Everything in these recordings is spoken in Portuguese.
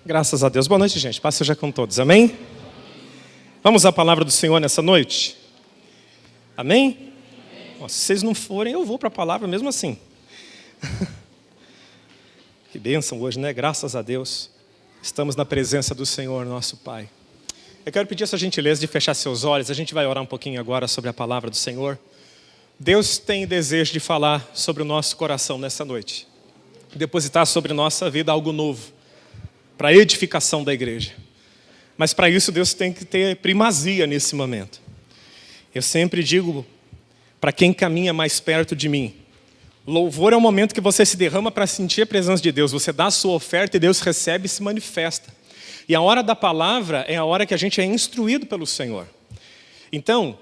Graças a Deus. Boa noite, gente. Paz seja com todos. Amém? Vamos à palavra do Senhor nessa noite? Amém? Ó, se vocês não forem, eu vou para a palavra mesmo assim. Que bênção hoje, né? Graças a Deus. Estamos na presença do Senhor, nosso Pai. Eu quero pedir essa gentileza de fechar seus olhos. A gente vai orar um pouquinho agora sobre a palavra do Senhor. Deus tem desejo de falar sobre o nosso coração nessa noite. Depositar sobre nossa vida algo novo, para a edificação da igreja. Mas para isso Deus tem que ter primazia nesse momento. Eu sempre digo para quem caminha mais perto de mim, louvor é o momento que você se derrama para sentir a presença de Deus. Você dá a sua oferta e Deus recebe e se manifesta. E a hora da palavra é a hora que a gente é instruído pelo Senhor. Então,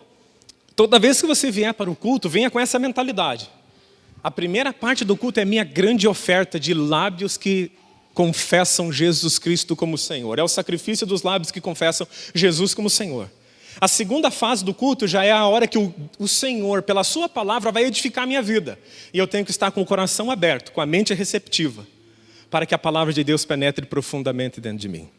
toda vez que você vier para o culto, venha com essa mentalidade. A primeira parte do culto é minha grande oferta de lábios que confessam Jesus Cristo como Senhor. É o sacrifício dos lábios que confessam Jesus como Senhor. A segunda fase do culto já é a hora que o Senhor, pela sua palavra, vai edificar a minha vida. E eu tenho que estar com o coração aberto, com a mente receptiva, para que a palavra de Deus penetre profundamente dentro de mim.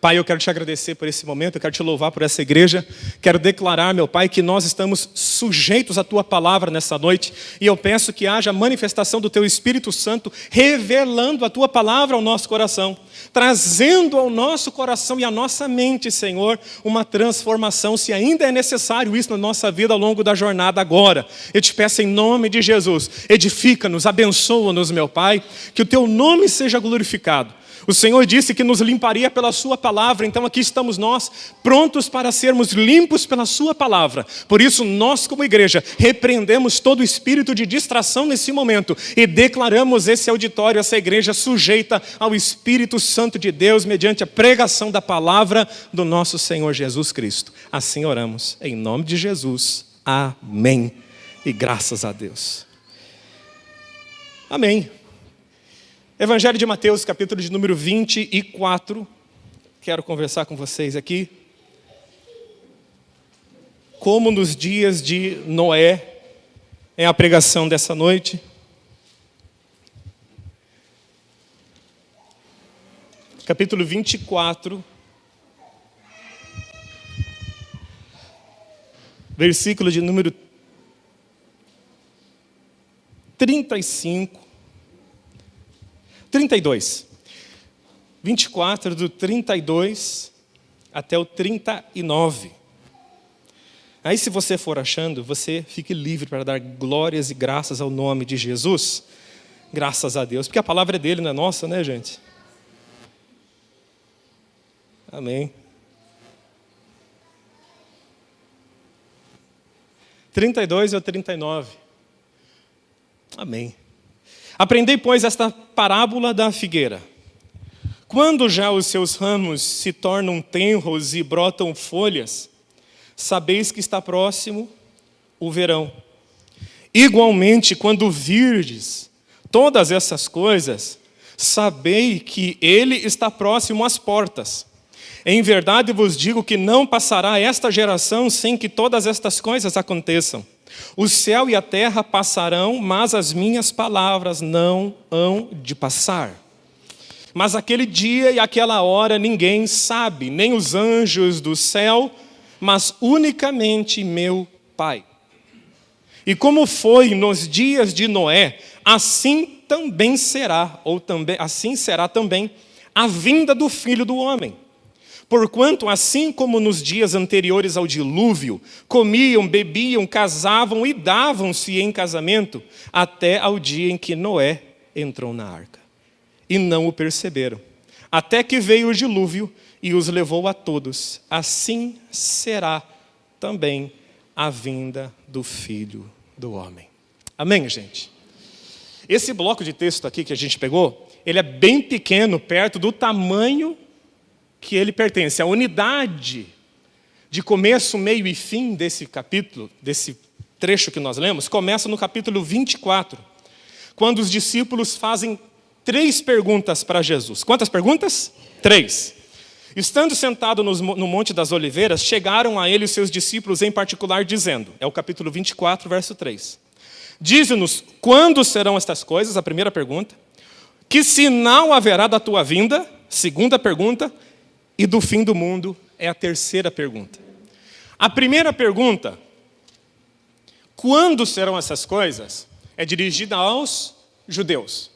Pai, eu quero te agradecer por esse momento, eu quero te louvar por essa igreja. Quero declarar, meu Pai, que nós estamos sujeitos à Tua palavra nessa noite. E eu peço que haja manifestação do Teu Espírito Santo, revelando a Tua palavra ao nosso coração. Trazendo ao nosso coração e à nossa mente, Senhor, uma transformação, se ainda é necessário isso na nossa vida ao longo da jornada agora. Eu te peço em nome de Jesus, edifica-nos, abençoa-nos, meu Pai, que o Teu nome seja glorificado. O Senhor disse que nos limparia pela sua palavra, então aqui estamos nós, prontos para sermos limpos pela sua palavra. Por isso nós como igreja repreendemos todo espírito de distração nesse momento e declaramos esse auditório, essa igreja sujeita ao Espírito Santo de Deus mediante a pregação da palavra do nosso Senhor Jesus Cristo. Assim oramos, em nome de Jesus. Amém. E graças a Deus. Amém. Evangelho de Mateus, capítulo de número 24. Quero conversar com vocês aqui. Como nos dias de Noé, é a pregação dessa noite. Capítulo 24. Versículo de número 35. 32. 24 do 32 até o 39. Aí se você for achando, você fique livre para dar glórias e graças ao nome de Jesus. Graças a Deus, porque a palavra é dele, não é nossa, né, gente? Amém. 32 ao 39. Amém. Aprendei, pois, esta parábola da figueira. Quando já os seus ramos se tornam tenros e brotam folhas, sabeis que está próximo o verão. Igualmente, quando virdes todas essas coisas, sabei que ele está próximo às portas. Em verdade vos digo que não passará esta geração sem que todas estas coisas aconteçam. O céu e a terra passarão, mas as minhas palavras não hão de passar. Mas aquele dia e aquela hora ninguém sabe, nem os anjos do céu, mas unicamente meu Pai. E como foi nos dias de Noé, assim também será, assim será também a vinda do Filho do Homem. Porquanto, assim como nos dias anteriores ao dilúvio, comiam, bebiam, casavam e davam-se em casamento, até ao dia em que Noé entrou na arca. E não o perceberam, até que veio o dilúvio e os levou a todos. Assim será também a vinda do Filho do Homem. Amém, gente? Esse bloco de texto aqui que a gente pegou, ele é bem pequeno, perto do tamanho que ele pertence. A unidade de começo, meio e fim desse capítulo, desse trecho que nós lemos, começa no capítulo 24, quando os discípulos fazem 3 perguntas para Jesus. Quantas perguntas? 3. Estando sentado no Monte das Oliveiras, chegaram a ele os seus discípulos em particular, dizendo, é o capítulo 24, verso 3. Dize-nos, quando serão estas coisas? A primeira pergunta. Que sinal haverá da tua vinda segunda pergunta, e do fim do mundo é a terceira pergunta. A primeira pergunta, quando serão essas coisas, é dirigida aos judeus.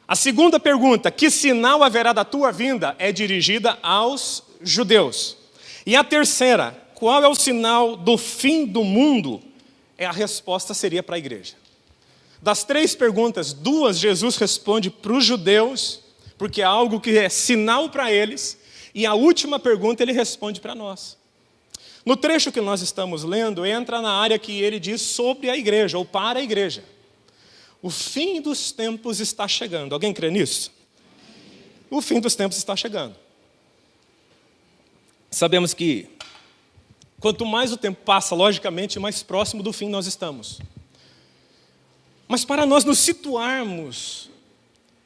A segunda pergunta, que sinal haverá da tua vinda, é dirigida aos judeus. E a terceira, qual é o sinal do fim do mundo, a resposta seria para a igreja. Das três perguntas, duas Jesus responde para os judeus, porque é algo que é sinal para eles, e a última pergunta ele responde para nós. No trecho que nós estamos lendo, entra na área que ele diz sobre a igreja, ou para a igreja. O fim dos tempos está chegando. Alguém crê nisso? O fim dos tempos está chegando. Sabemos que quanto mais o tempo passa, logicamente, mais próximo do fim nós estamos. Mas para nós nos situarmos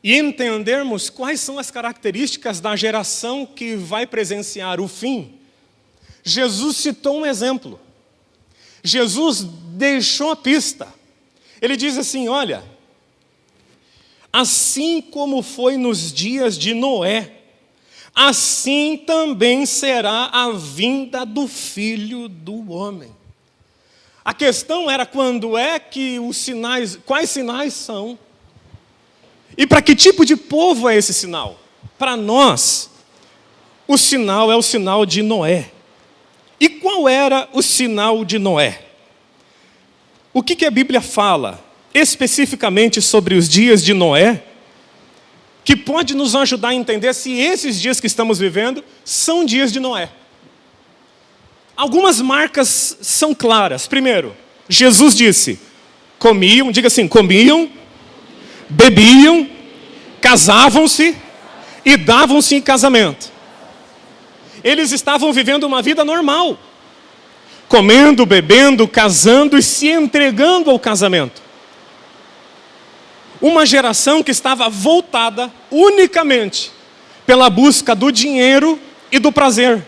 e entendermos quais são as características da geração que vai presenciar o fim, Jesus citou um exemplo. Jesus deixou a pista. Ele diz assim, olha, assim como foi nos dias de Noé, assim também será a vinda do Filho do Homem. A questão era quando é que os sinais, quais sinais são? E para que tipo de povo é esse sinal? Para nós, o sinal é o sinal de Noé. E qual era o sinal de Noé? O que a Bíblia fala especificamente sobre os dias de Noé, que pode nos ajudar a entender se esses dias que estamos vivendo são dias de Noé? Algumas marcas são claras. Primeiro, Jesus disse, comiam, diga assim, comiam, bebiam, casavam-se e davam-se em casamento. Eles estavam vivendo uma vida normal, comendo, bebendo, casando e se entregando ao casamento. Uma geração que estava voltada unicamente pela busca do dinheiro e do prazer.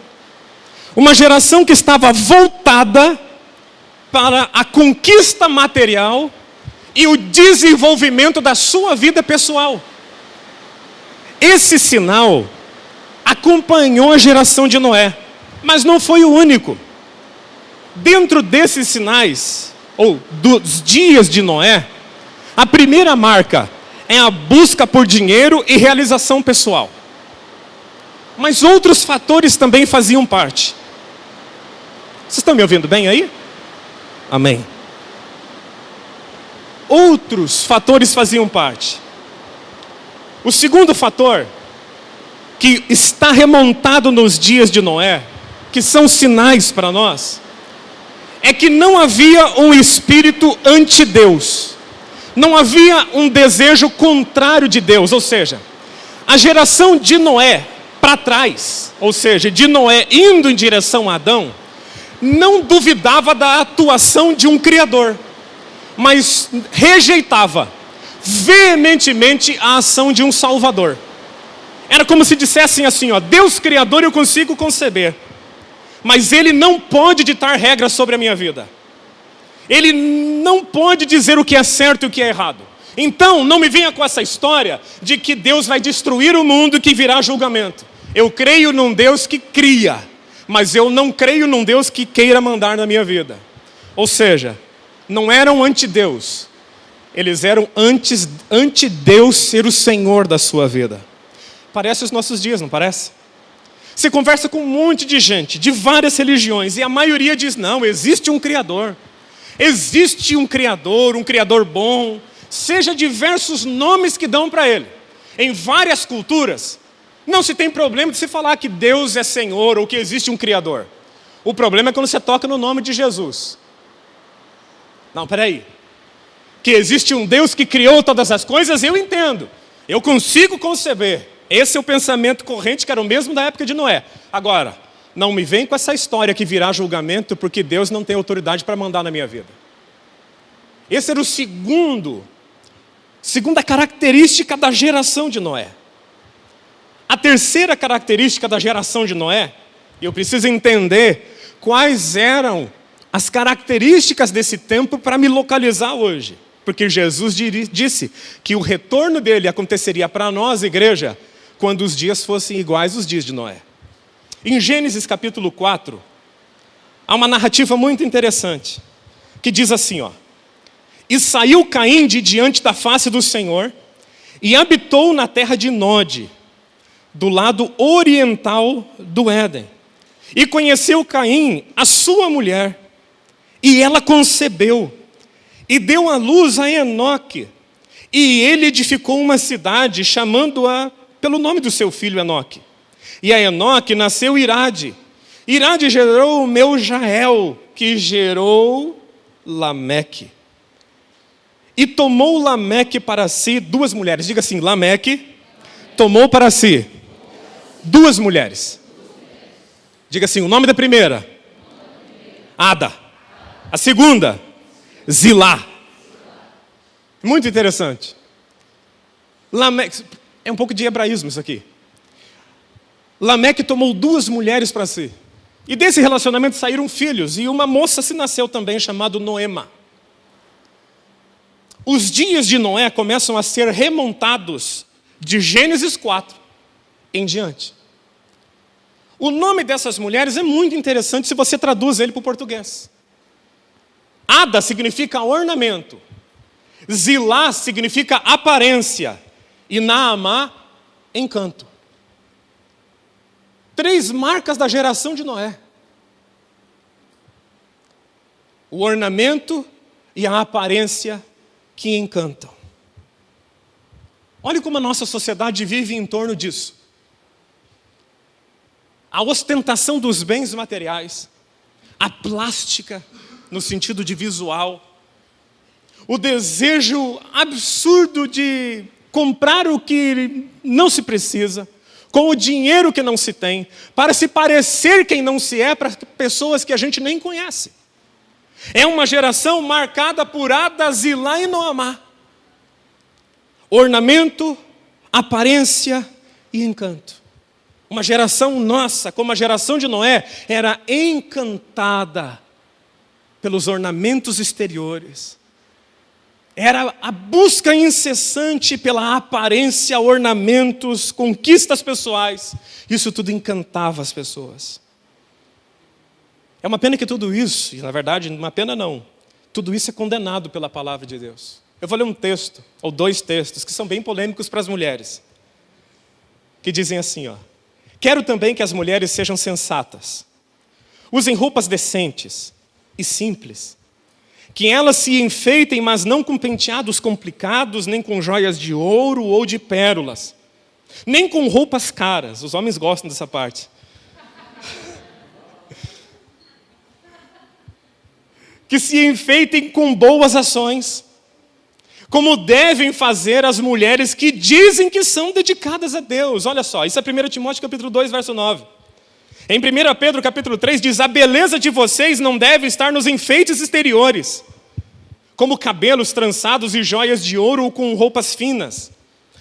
Uma geração que estava voltada para a conquista material e o desenvolvimento da sua vida pessoal. Esse sinal acompanhou a geração de Noé, mas não foi o único. Dentro desses sinais, ou dos dias de Noé, a primeira marca é a busca por dinheiro e realização pessoal. Mas outros fatores também faziam parte. Vocês estão me ouvindo bem aí? Amém. Outros fatores faziam parte. O segundo fator, que está remontado nos dias de Noé, que são sinais para nós, é que não havia um espírito anti-Deus. Não havia um desejo contrário de Deus, ou seja, a geração de Noé para trás, ou seja, de Noé indo em direção a Adão, não duvidava da atuação de um Criador, mas rejeitava veementemente a ação de um Salvador. Era como se dissessem assim, ó, Deus Criador eu consigo conceber, mas Ele não pode ditar regras sobre a minha vida. Ele não pode dizer o que é certo e o que é errado. Então, não me venha com essa história de que Deus vai destruir o mundo e que virá julgamento. Eu creio num Deus que cria, mas eu não creio num Deus que queira mandar na minha vida. Ou seja, não eram anti-Deus, eles eram anti-Deus ser o Senhor da sua vida. Parece os nossos dias, não parece? Você conversa com um monte de gente, de várias religiões, e a maioria diz, não, existe um Criador. Existe um Criador bom, seja diversos nomes que dão para Ele. Em várias culturas, não se tem problema de se falar que Deus é Senhor ou que existe um Criador. O problema é quando você toca no nome de Jesus. Não, peraí. Que existe um Deus que criou todas as coisas, eu entendo. Eu consigo conceber. Esse é o pensamento corrente que era o mesmo da época de Noé. Agora, não me vem com essa história que virá julgamento porque Deus não tem autoridade para mandar na minha vida. Esse era o segunda característica da geração de Noé. A terceira característica da geração de Noé, e eu preciso entender quais eram as características desse tempo para me localizar hoje. Porque Jesus disse que o retorno dele aconteceria para nós, igreja, quando os dias fossem iguais aos dias de Noé. Em Gênesis capítulo 4, há uma narrativa muito interessante, que diz assim, ó: E saiu Caim de diante da face do Senhor, e habitou na terra de Nod, do lado oriental do Éden. E conheceu Caim a sua mulher, e ela concebeu, e deu à luz a Enoque. E ele edificou uma cidade, chamando-a pelo nome do seu filho Enoque. E a Enoque nasceu Irade. Irade gerou o Meujael, que gerou Lameque. E tomou Lameque para si duas mulheres. Diga assim, Lameque tomou para si duas mulheres. Diga assim, o nome da primeira, Ada. A segunda, Zilá. Muito interessante. Lameque, é um pouco de hebraísmo isso aqui. Lameque tomou duas mulheres para si. E desse relacionamento saíram filhos. E uma moça se nasceu também, chamada Noema. Os dias de Noé começam a ser remontados de Gênesis 4 em diante. O nome dessas mulheres é muito interessante se você traduz ele para o português. Ada significa ornamento. Zilá significa aparência. E Naamá, encanto. 3 marcas da geração de Noé: o ornamento e a aparência que encantam. Olhe como a nossa sociedade vive em torno disso. A ostentação dos bens materiais, a plástica no sentido de visual, o desejo absurdo de comprar o que não se precisa, com o dinheiro que não se tem, para se parecer quem não se é para pessoas que a gente nem conhece. É uma geração marcada por Ada, Zilá e Noamá. Ornamento, aparência e encanto. Uma geração nossa, como a geração de Noé, era encantada pelos ornamentos exteriores. Era a busca incessante pela aparência, ornamentos, conquistas pessoais. Isso tudo encantava as pessoas. É uma pena que tudo isso, e na verdade, uma pena não, tudo isso é condenado pela palavra de Deus. Eu vou ler um texto, ou 2 textos, que são bem polêmicos para as mulheres, que dizem assim, ó: Quero também que as mulheres sejam sensatas, usem roupas decentes e simples, que elas se enfeitem, mas não com penteados complicados, nem com joias de ouro ou de pérolas, nem com roupas caras. Os homens gostam dessa parte. Que se enfeitem com boas ações, como devem fazer as mulheres que dizem que são dedicadas a Deus. Olha só, isso é 1 Timóteo capítulo 2, verso 9. Em 1 Pedro capítulo 3 diz: a beleza de vocês não deve estar nos enfeites exteriores, como cabelos trançados e joias de ouro ou com roupas finas.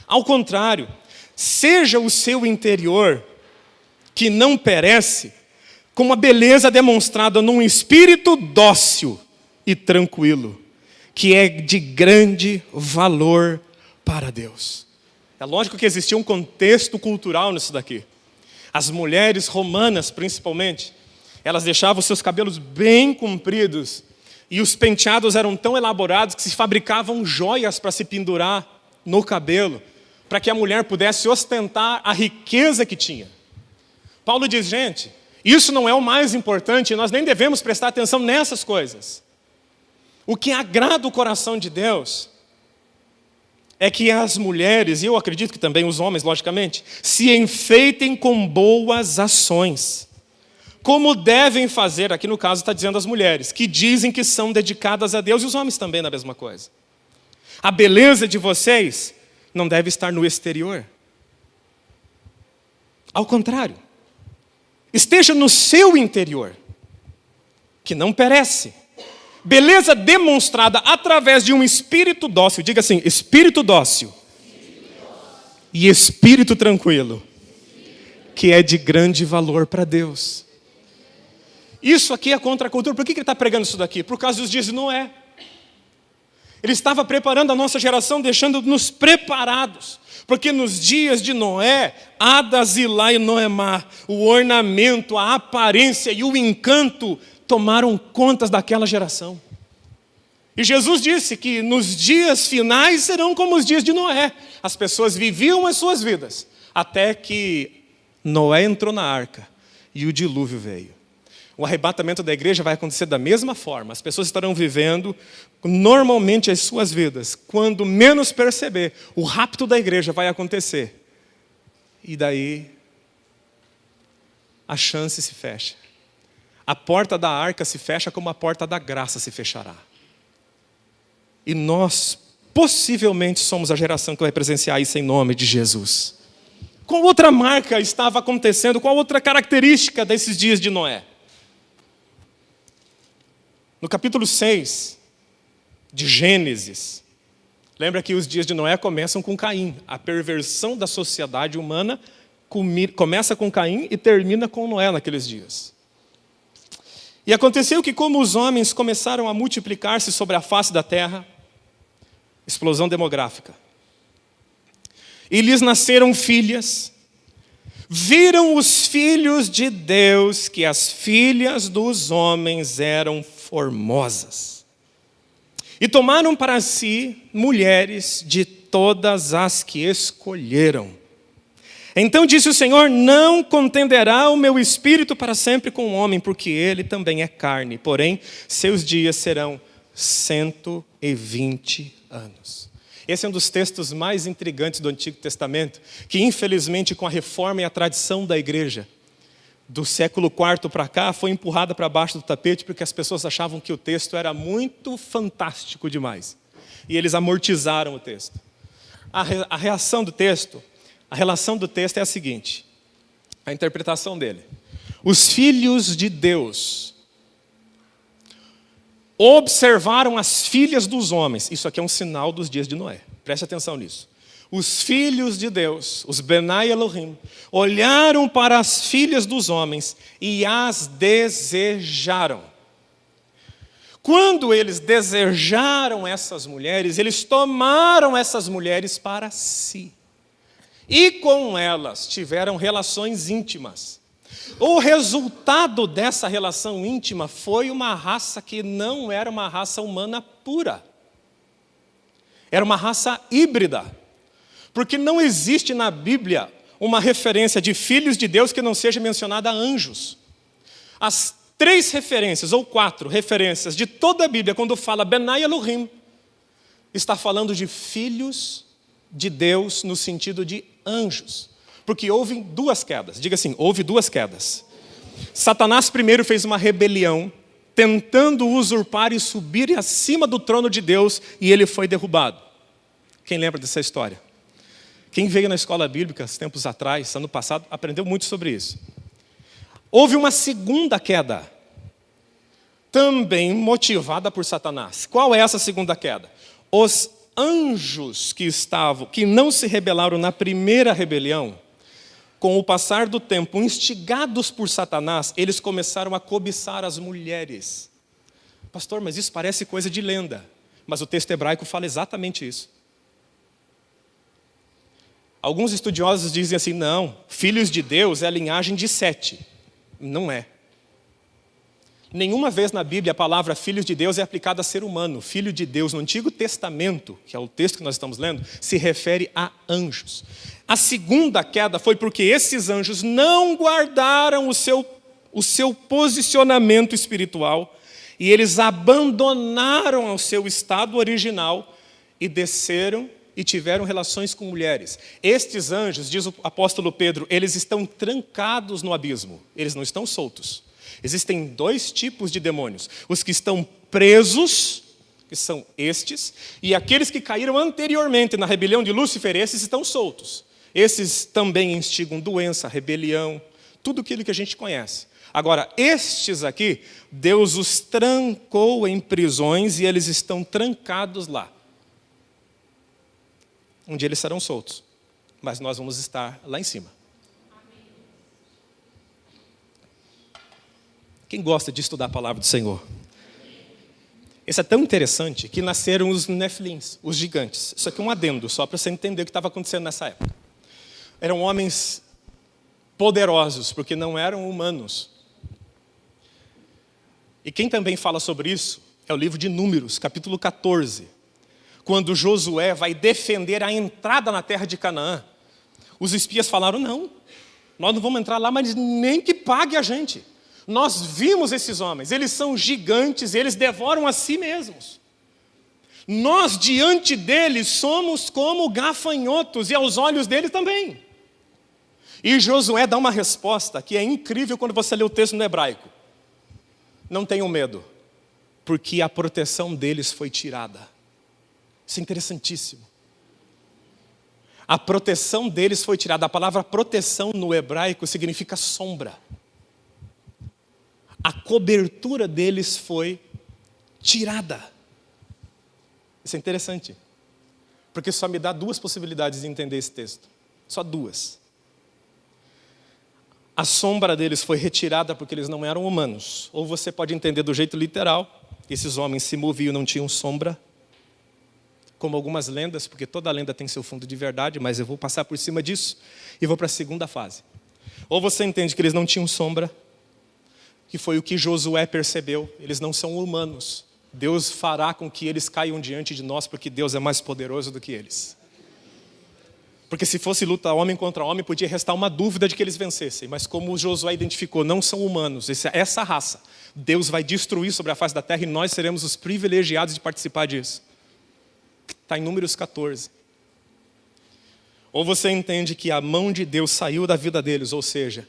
Ao contrário, seja o seu interior, que não perece, como a beleza demonstrada num espírito dócil e tranquilo, que é de grande valor para Deus. É lógico que existia um contexto cultural nisso daqui. As mulheres romanas, principalmente, elas deixavam seus cabelos bem compridos e os penteados eram tão elaborados que se fabricavam joias para se pendurar no cabelo, para que a mulher pudesse ostentar a riqueza que tinha. Paulo diz, gente, isso não é o mais importante, nós nem devemos prestar atenção nessas coisas. O que agrada o coração de Deus é que as mulheres, e eu acredito que também os homens, logicamente, se enfeitem com boas ações. Como devem fazer, aqui no caso está dizendo as mulheres, que dizem que são dedicadas a Deus, e os homens também na mesma coisa. A beleza de vocês não deve estar no exterior. Ao contrário, esteja no seu interior, que não perece. Beleza demonstrada através de um espírito dócil. Diga assim, espírito dócil. E espírito tranquilo. Que é de grande valor para Deus. Isso aqui é contra a cultura. Por que ele está pregando isso daqui? Por causa dos dias de Noé. Ele estava preparando a nossa geração, deixando-nos preparados. Porque nos dias de Noé, Ada, Zilá e Noemá, o ornamento, a aparência e o encanto tomaram contas daquela geração. E Jesus disse que nos dias finais serão como os dias de Noé. As pessoas viviam as suas vidas, até que Noé entrou na arca e o dilúvio veio. O arrebatamento da igreja vai acontecer da mesma forma. As pessoas estarão vivendo normalmente as suas vidas. Quando menos perceber, o rapto da igreja vai acontecer. E daí, a chance se fecha. A porta da arca se fecha como a porta da graça se fechará. E nós, possivelmente, somos a geração que vai presenciar isso em nome de Jesus. Qual outra marca estava acontecendo? Qual outra característica desses dias de Noé? No capítulo 6 de Gênesis, lembra que os dias de Noé começam com Caim. A perversão da sociedade humana começa com Caim e termina com Noé naqueles dias. E aconteceu que, como os homens começaram a multiplicar-se sobre a face da terra, explosão demográfica, e lhes nasceram filhas, viram os filhos de Deus que as filhas dos homens eram formosas, e tomaram para si mulheres de todas as que escolheram. Então disse o Senhor: não contenderá o meu espírito para sempre com o homem, porque ele também é carne, porém seus dias serão 120 anos. Esse é um dos textos mais intrigantes do Antigo Testamento, que infelizmente com a reforma e a tradição da igreja, do século IV para cá, foi empurrada para baixo do tapete, porque as pessoas achavam que o texto era muito fantástico demais. E eles amortizaram o texto. A relação do texto é a seguinte, a interpretação dele. Os filhos de Deus observaram as filhas dos homens. Isso aqui é um sinal dos dias de Noé. Preste atenção nisso. Os filhos de Deus, os Benai Elohim, olharam para as filhas dos homens e as desejaram. Quando eles desejaram essas mulheres, eles tomaram essas mulheres para si. E com elas tiveram relações íntimas. O resultado dessa relação íntima foi uma raça que não era uma raça humana pura. Era uma raça híbrida. Porque não existe na Bíblia uma referência de filhos de Deus que não seja mencionada a anjos. As 3 referências, ou 4 referências de toda a Bíblia, quando fala Benai Elohim, está falando de filhos de Deus no sentido de anjos. Porque houve 2 quedas. Diga assim, houve 2 quedas. Satanás primeiro fez uma rebelião, tentando usurpar e subir acima do trono de Deus, e ele foi derrubado. Quem lembra dessa história? Quem veio na escola bíblica, tempos atrás, ano passado, aprendeu muito sobre isso. Houve uma segunda queda, também motivada por Satanás. Qual é essa segunda queda? Os anjos que não se rebelaram na primeira rebelião, com o passar do tempo, instigados por Satanás, eles começaram a cobiçar as mulheres. Pastor, mas isso parece coisa de lenda. Mas o texto hebraico fala exatamente isso. Alguns estudiosos dizem assim, não, filhos de Deus é a linhagem de Sete. Não é. Nenhuma vez na Bíblia a palavra filhos de Deus é aplicada a ser humano. Filho de Deus no Antigo Testamento, que é o texto que nós estamos lendo, se refere a anjos. A segunda queda foi porque esses anjos não guardaram o seu posicionamento espiritual e eles abandonaram o seu estado original e desceram e tiveram relações com mulheres. Estes anjos, diz o apóstolo Pedro, eles estão trancados no abismo, eles não estão soltos. Existem 2 tipos de demônios, os que estão presos, que são estes, e aqueles que caíram anteriormente na rebelião de Lúcifer, esses estão soltos. Esses também instigam doença, rebelião, tudo aquilo que a gente conhece. Agora, estes aqui, Deus os trancou em prisões e eles estão trancados lá. Um dia eles serão soltos, mas nós vamos estar lá em cima. Quem gosta de estudar a palavra do Senhor? Isso é tão interessante que nasceram os Nefilins, os gigantes. Isso aqui é um adendo, só para você entender o que estava acontecendo nessa época. Eram homens poderosos, porque não eram humanos. E quem também fala sobre isso é o livro de Números, capítulo 14. Quando Josué vai defender a entrada na terra de Canaã, os espias falaram, não, nós não vamos entrar lá, mas nem que pague a gente. Nós vimos esses homens, eles são gigantes, eles devoram a si mesmos. Nós, diante deles, somos como gafanhotos, e aos olhos deles também. E Josué dá uma resposta que é incrível quando você lê o texto no hebraico. Não tenham medo, porque a proteção deles foi tirada. Isso é interessantíssimo. A proteção deles foi tirada. A palavra proteção no hebraico significa sombra. A cobertura deles foi tirada. Isso é interessante. Porque só me dá duas possibilidades de entender esse texto. Só duas. A sombra deles foi retirada porque eles não eram humanos. Ou você pode entender do jeito literal. Esses homens se moviam e não tinham sombra. Como algumas lendas, porque toda lenda tem seu fundo de verdade, mas eu vou passar por cima disso e vou para a segunda fase. Ou você entende que eles não tinham sombra, que foi o que Josué percebeu, eles não são humanos. Deus fará com que eles caiam diante de nós, porque Deus é mais poderoso do que eles. Porque se fosse luta homem contra homem, podia restar uma dúvida de que eles vencessem. Mas como Josué identificou, não são humanos, essa raça, Deus vai destruir sobre a face da terra e nós seremos os privilegiados de participar disso. Está em Números 14. Ou você entende que a mão de Deus saiu da vida deles, ou seja,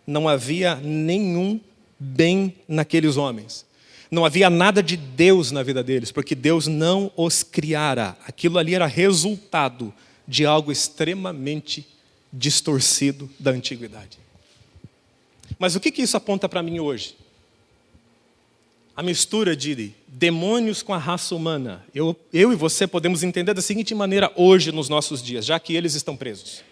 não havia nenhum bem naqueles homens. Não havia nada de Deus na vida deles, porque Deus não os criara. Aquilo ali era resultado de algo extremamente distorcido da antiguidade. Mas o que isso aponta para mim hoje? A mistura de demônios com a raça humana. Eu e você podemos entender da seguinte maneira hoje nos nossos dias, já que eles estão presos.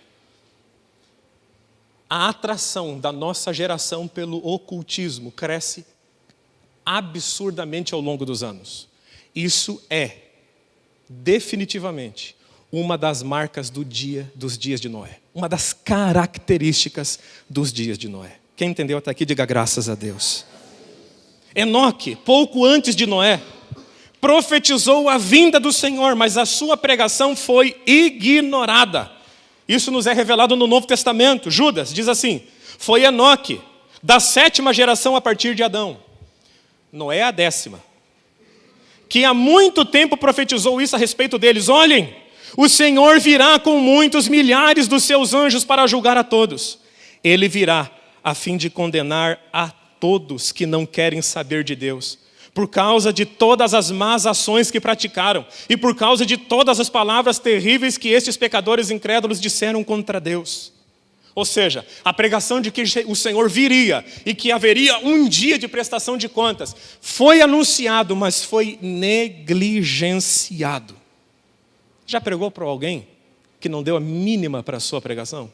A atração da nossa geração pelo ocultismo cresce absurdamente ao longo dos anos. Isso é, definitivamente, uma das marcas dos dias de Noé. Uma das características dos dias de Noé. Quem entendeu até aqui, diga graças a Deus. Enoque, pouco antes de Noé, profetizou a vinda do Senhor, mas a sua pregação foi ignorada. Isso nos é revelado no Novo Testamento. Judas diz assim, foi Enoque, da 7ª geração a partir de Adão. Noé é a 10ª. Que há muito tempo profetizou isso a respeito deles. Olhem, o Senhor virá com muitos milhares dos seus anjos para julgar a todos. Ele virá a fim de condenar a todos que não querem saber de Deus, por causa de todas as más ações que praticaram e por causa de todas as palavras terríveis que estes pecadores incrédulos disseram contra Deus. Ou seja, a pregação de que o Senhor viria e que haveria um dia de prestação de contas foi anunciado, mas foi negligenciado. Já pregou para alguém que não deu a mínima para a sua pregação?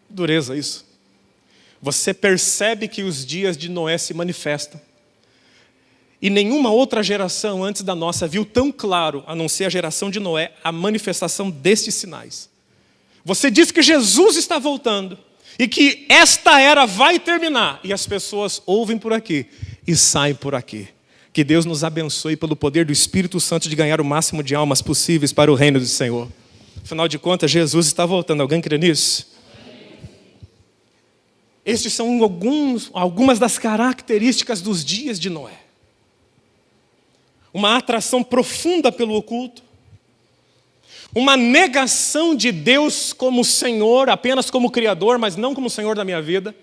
Dureza isso. Você percebe que os dias de Noé se manifestam. E nenhuma outra geração antes da nossa viu tão claro, a não ser a geração de Noé, a manifestação destes sinais. Você diz que Jesus está voltando e que esta era vai terminar. E as pessoas ouvem por aqui e saem por aqui. Que Deus nos abençoe pelo poder do Espírito Santo de ganhar o máximo de almas possíveis para o reino do Senhor. Afinal de contas, Jesus está voltando. Alguém crê nisso? Estes são algumas das características dos dias de Noé. Uma atração profunda pelo oculto. Uma negação de Deus como Senhor, apenas como Criador, mas não como Senhor da minha vida.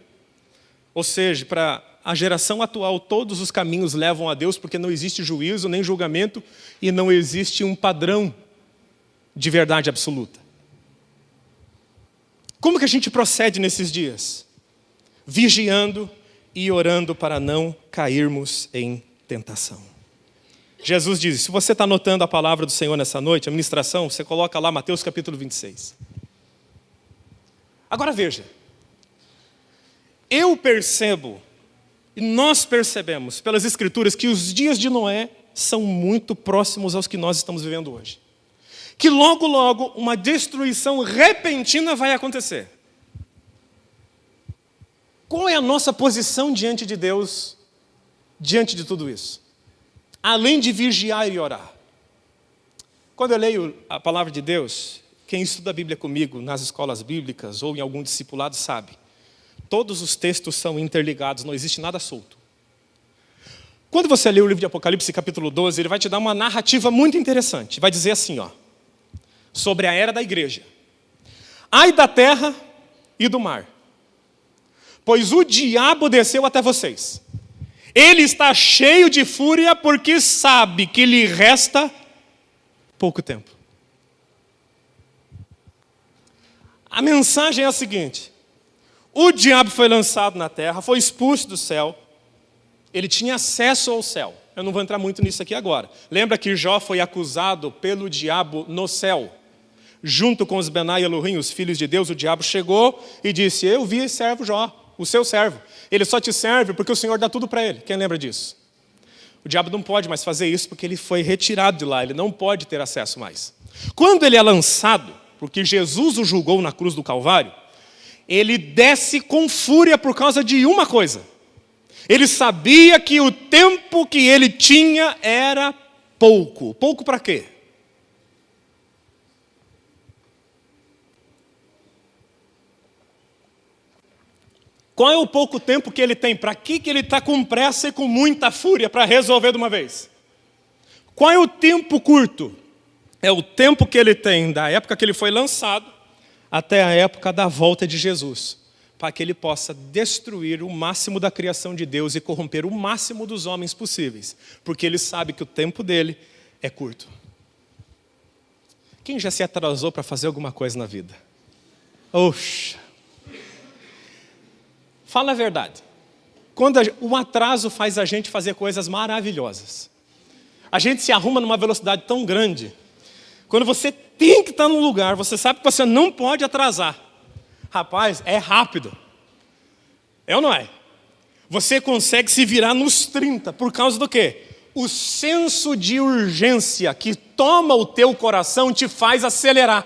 Ou seja, para a geração atual, todos os caminhos levam a Deus, porque não existe juízo nem julgamento e não existe um padrão de verdade absoluta. Como que a gente procede nesses dias? Vigiando e orando para não cairmos em tentação. Jesus diz, se você está anotando a palavra do Senhor nessa noite, a ministração, você coloca lá Mateus capítulo 26. Agora veja, eu percebo, e nós percebemos pelas Escrituras, que os dias de Noé são muito próximos aos que nós estamos vivendo hoje. Que logo, logo, uma destruição repentina vai acontecer. Qual é a nossa posição diante de Deus, diante de tudo isso? Além de vigiar e orar. Quando eu leio a palavra de Deus, quem estuda a Bíblia comigo nas escolas bíblicas ou em algum discipulado sabe, todos os textos são interligados, não existe nada solto. Quando você lê o livro de Apocalipse, capítulo 12, ele vai te dar uma narrativa muito interessante. Vai dizer assim, sobre a era da igreja. Ai da terra e do mar, pois o diabo desceu até vocês. Ele está cheio de fúria porque sabe que lhe resta pouco tempo. A mensagem é a seguinte: o diabo foi lançado na terra, foi expulso do céu, ele tinha acesso ao céu. Eu não vou entrar muito nisso aqui agora. Lembra que Jó foi acusado pelo diabo no céu? Junto com os Benai e Elohim, os filhos de Deus, o diabo chegou e disse: eu vi servo Jó, o seu servo. Ele só te serve porque o Senhor dá tudo para ele. Quem lembra disso? O diabo não pode mais fazer isso porque ele foi retirado de lá, ele não pode ter acesso mais. Quando ele é lançado, porque Jesus o julgou na cruz do Calvário, ele desce com fúria por causa de uma coisa. Ele sabia que o tempo que ele tinha era pouco. Pouco para quê? Qual é o pouco tempo que ele tem? Para que ele está com pressa e com muita fúria para resolver de uma vez? Qual é o tempo curto? É o tempo que ele tem da época que ele foi lançado até a época da volta de Jesus, para que ele possa destruir o máximo da criação de Deus e corromper o máximo dos homens possíveis, porque ele sabe que o tempo dele é curto. Quem já se atrasou para fazer alguma coisa na vida? Oxa! Fala a verdade. Quando o atraso faz a gente fazer coisas maravilhosas. A gente se arruma numa velocidade tão grande. Quando você tem que estar num lugar, você sabe que você não pode atrasar. Rapaz, é rápido. É ou não é? Você consegue se virar nos 30. Por causa do quê? O senso de urgência que toma o teu coração te faz acelerar.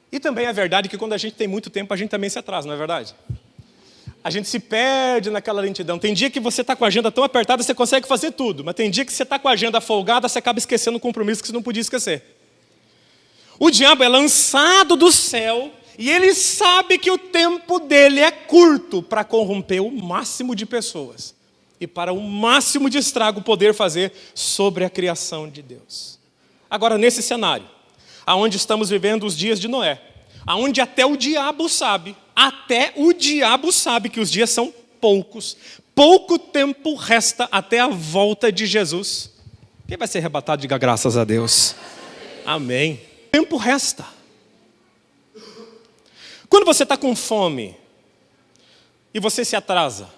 E também é verdade que quando a gente tem muito tempo, a gente também se atrasa, não é verdade? A gente se perde naquela lentidão. Tem dia que você está com a agenda tão apertada, você consegue fazer tudo. Mas tem dia que você está com a agenda folgada, você acaba esquecendo um compromisso que você não podia esquecer. O diabo é lançado do céu e ele sabe que o tempo dele é curto para corromper o máximo de pessoas. E para o máximo de estrago poder fazer sobre a criação de Deus. Agora, nesse cenário, aonde estamos vivendo os dias de Noé, aonde até o diabo sabe que os dias são poucos, pouco tempo resta até a volta de Jesus. Quem vai ser arrebatado, diga graças a Deus. Amém. Tempo resta. Quando você está com fome e você se atrasa,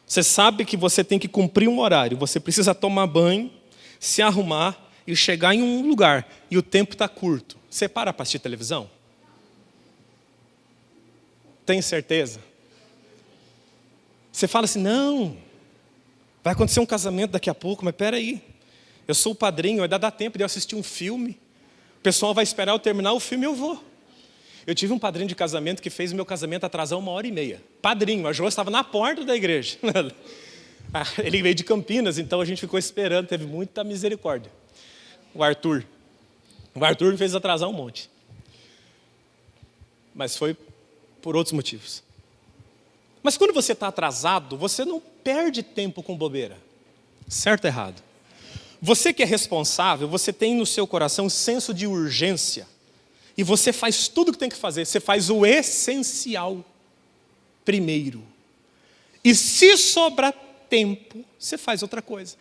você sabe que você tem que cumprir um horário, você precisa tomar banho, se arrumar e chegar em um lugar, e o tempo está curto. Você para assistir televisão? Tem certeza? Você fala assim, não, vai acontecer um casamento daqui a pouco, mas peraí, eu sou o padrinho, ainda dá tempo de eu assistir um filme, o pessoal vai esperar eu terminar o filme e eu vou. Eu tive um padrinho de casamento que fez o meu casamento atrasar 1h30. Padrinho, a João estava na porta da igreja. Ele veio de Campinas, então a gente ficou esperando, teve muita misericórdia. O Arthur me fez atrasar um monte. Mas foi por outros motivos. Mas quando você está atrasado, você não perde tempo com bobeira. Certo ou errado? Você que é responsável, você tem no seu coração um senso de urgência. E você faz tudo o que tem que fazer. Você faz o essencial primeiro. E se sobrar tempo, você faz outra coisa.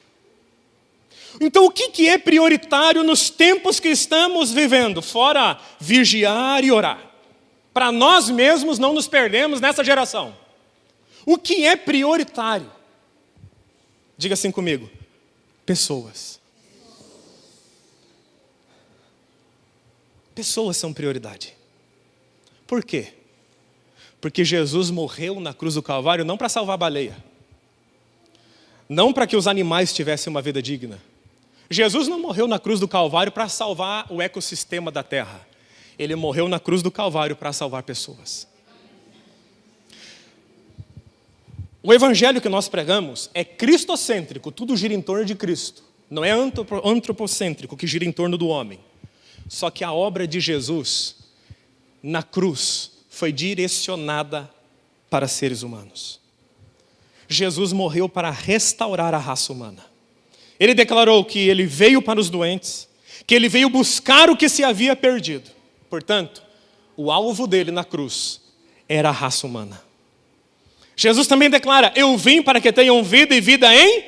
Então o que é prioritário nos tempos que estamos vivendo? Fora vigiar e orar. Para nós mesmos não nos perdemos nessa geração. O que é prioritário? Diga assim comigo. Pessoas. Pessoas são prioridade. Por quê? Porque Jesus morreu na cruz do Calvário não para salvar a baleia. não para que os animais tivessem uma vida digna. Jesus não morreu na cruz do Calvário para salvar o ecossistema da terra. Ele morreu na cruz do Calvário para salvar pessoas. O evangelho que nós pregamos é cristocêntrico, tudo gira em torno de Cristo. Não é antropocêntrico, que gira em torno do homem. Só que a obra de Jesus na cruz foi direcionada para seres humanos. Jesus morreu para restaurar a raça humana. Ele declarou que ele veio para os doentes, que ele veio buscar o que se havia perdido. Portanto, o alvo dele na cruz era a raça humana. Jesus também declara, eu vim para que tenham vida e vida em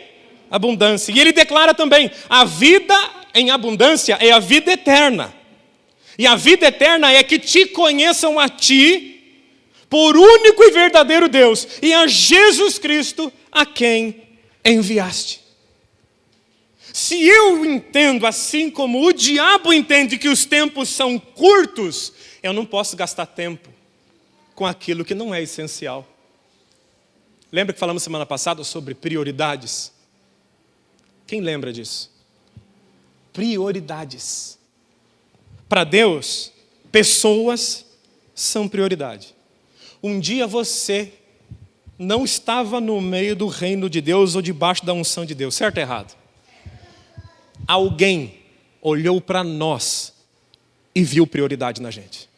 abundância. E ele declara também, a vida em abundância é a vida eterna. E a vida eterna é que te conheçam a ti, por único e verdadeiro Deus, e a Jesus Cristo, a quem enviaste. Se eu entendo, assim como o diabo entende que os tempos são curtos, eu não posso gastar tempo com aquilo que não é essencial. Lembra que falamos semana passada sobre prioridades? Quem lembra disso? Prioridades. Para Deus, pessoas são prioridade. Um dia você não estava no meio do reino de Deus ou debaixo da unção de Deus, certo ou errado? Alguém olhou para nós e viu prioridade na gente.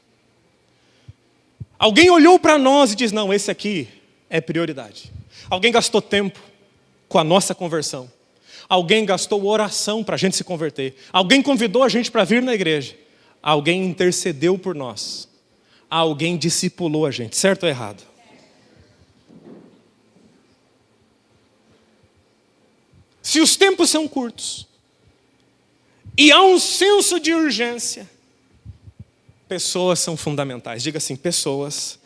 Alguém olhou para nós e disse, não, esse aqui é prioridade. Alguém gastou tempo com a nossa conversão. Alguém gastou oração para a gente se converter. Alguém convidou a gente para vir na igreja. Alguém intercedeu por nós. Alguém discipulou a gente, certo ou errado? Se os tempos são curtos e há um senso de urgência, pessoas são fundamentais. Diga assim, pessoas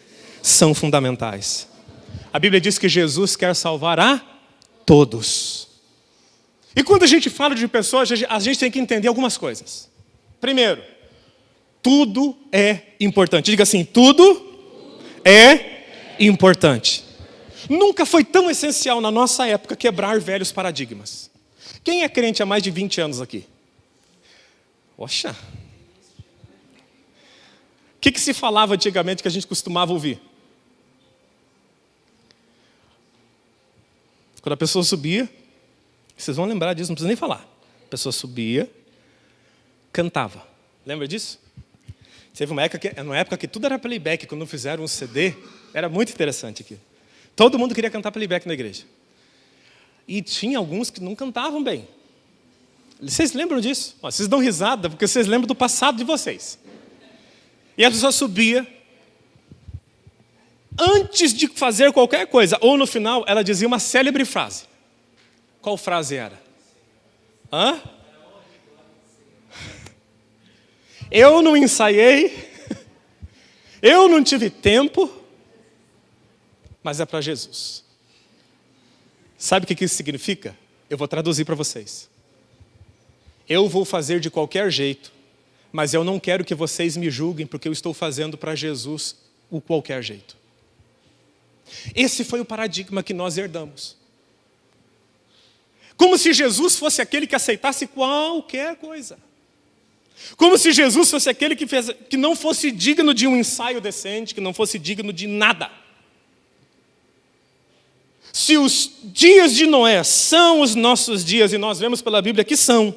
são fundamentais. A Bíblia diz que Jesus quer salvar a todos. E quando a gente fala de pessoas, a gente tem que entender algumas coisas. Primeiro, tudo é importante. Diga assim, tudo é importante. Nunca foi tão essencial na nossa época quebrar velhos paradigmas. Quem é crente há mais de 20 anos aqui? Oxa! O que se falava antigamente que a gente costumava ouvir? Quando a pessoa subia, vocês vão lembrar disso, não precisa nem falar. A pessoa subia, cantava. Lembra disso? Teve uma época que tudo era playback, quando fizeram um CD, era muito interessante aqui. Todo mundo queria cantar playback na igreja. E tinha alguns que não cantavam bem. Vocês lembram disso? Vocês dão risada, porque vocês lembram do passado de vocês. E a pessoa subia, antes de fazer qualquer coisa, ou no final, ela dizia uma célebre frase. Qual frase era? Hã? Eu não ensaiei, eu não tive tempo, mas é para Jesus. Sabe o que isso significa? Eu vou traduzir para vocês. Eu vou fazer de qualquer jeito, mas eu não quero que vocês me julguem, porque eu estou fazendo para Jesus o qualquer jeito. Esse foi o paradigma que nós herdamos. Como se Jesus fosse aquele que aceitasse qualquer coisa. Como se Jesus fosse aquele que não fosse digno de um ensaio decente, que não fosse digno de nada. Se os dias de Noé são os nossos dias, e nós vemos pela Bíblia que são.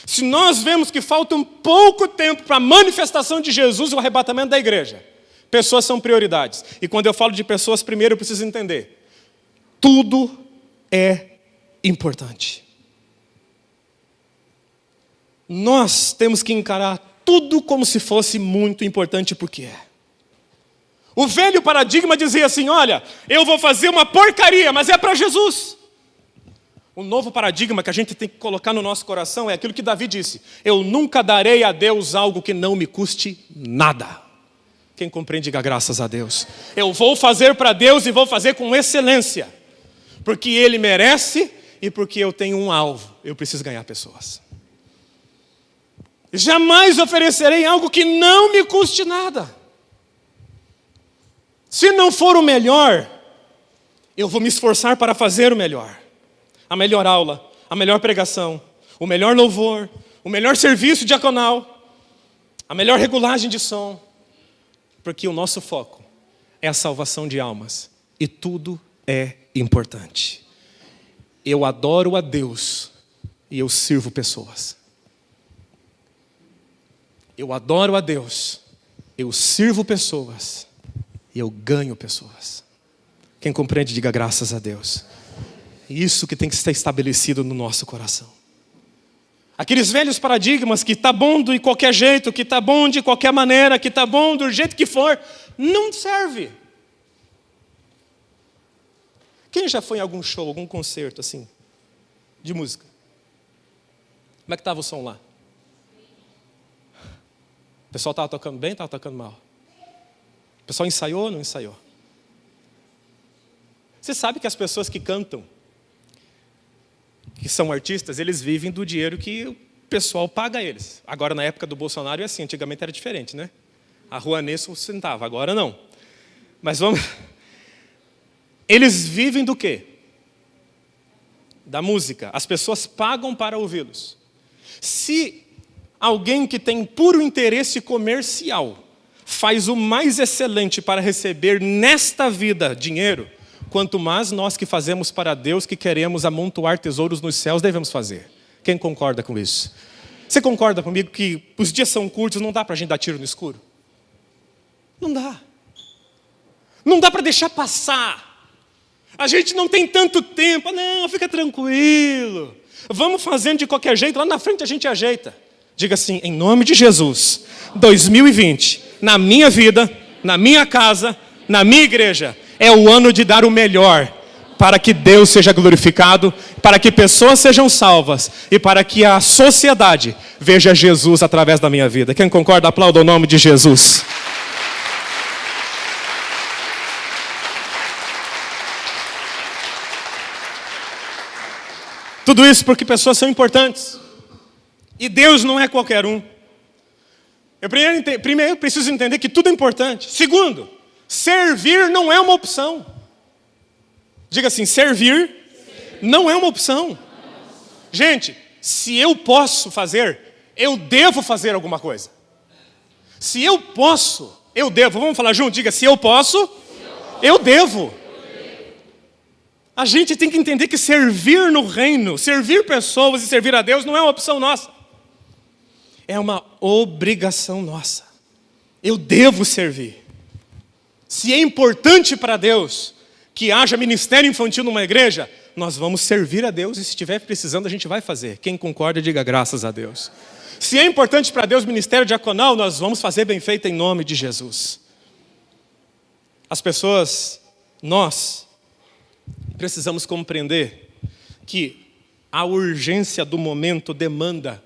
Se nós vemos que falta um pouco tempo para a manifestação de Jesus e o arrebatamento da igreja, pessoas são prioridades. E quando eu falo de pessoas, primeiro eu preciso entender. Tudo é importante. Nós temos que encarar tudo como se fosse muito importante, porque é. O velho paradigma dizia assim, olha, eu vou fazer uma porcaria, mas é para Jesus. O novo paradigma que a gente tem que colocar no nosso coração é aquilo que Davi disse, eu nunca darei a Deus algo que não me custe nada. Quem compreende, diga graças a Deus. Eu vou fazer para Deus e vou fazer com excelência, porque Ele merece e porque eu tenho um alvo, eu preciso ganhar pessoas. Jamais oferecerei algo que não me custe nada. Se não for o melhor, eu vou me esforçar para fazer o melhor. a melhor aula, a melhor pregação, o melhor louvor, o melhor serviço diaconal, a melhor regulagem de som, porque o nosso foco é a salvação de almas e tudo é importante. Eu adoro a Deus e eu sirvo pessoas. Eu adoro a Deus, eu sirvo pessoas e eu ganho pessoas. Quem compreende, diga graças a Deus. Isso que tem que ser estabelecido no nosso coração. Aqueles velhos paradigmas que tá bom de qualquer jeito, que tá bom de qualquer maneira, que tá bom do jeito que for, não serve. Quem já foi em algum show, algum concerto assim, de música? Como é que estava o som lá? O pessoal estava tocando bem, estava tocando mal? O pessoal ensaiou ou não ensaiou? Você sabe que as pessoas que cantam, que são artistas, eles vivem do dinheiro que o pessoal paga a eles. Agora, na época do Bolsonaro, é assim, antigamente era diferente, né? A Rouanet sustentava, agora não. Mas vamos... Eles vivem do quê? Da música. As pessoas pagam para ouvi-los. Se alguém que tem puro interesse comercial faz o mais excelente para receber nesta vida dinheiro, quanto mais nós que fazemos para Deus, que queremos amontoar tesouros nos céus, devemos fazer. Quem concorda com isso? Você concorda comigo que os dias são curtos, não dá para a gente dar tiro no escuro? Não dá. Não dá para deixar passar. A gente não tem tanto tempo. Não, fica tranquilo. Vamos fazendo de qualquer jeito, lá na frente a gente ajeita. Diga assim, em nome de Jesus, 2020, na minha vida, na minha casa, na minha igreja, é o ano de dar o melhor para que Deus seja glorificado, para que pessoas sejam salvas e para que a sociedade veja Jesus através da minha vida. Quem concorda, aplauda o nome de Jesus. Tudo isso porque pessoas são importantes. E Deus não é qualquer um. Eu primeiro preciso entender que tudo é importante. Segundo, servir não é uma opção. Diga assim, servir não é uma opção. Gente, se eu posso fazer, eu devo fazer alguma coisa. Se eu posso, eu devo. Vamos falar junto? Diga, se eu posso, eu devo. A gente tem que entender que servir no reino, servir pessoas e servir a Deus não é uma opção nossa. É uma obrigação nossa. Eu devo servir. Se é importante para Deus que haja ministério infantil numa igreja, nós vamos servir a Deus e se estiver precisando a gente vai fazer. Quem concorda, diga graças a Deus. Se é importante para Deus ministério diaconal, nós vamos fazer bem feito em nome de Jesus. As pessoas, nós, precisamos compreender que a urgência do momento demanda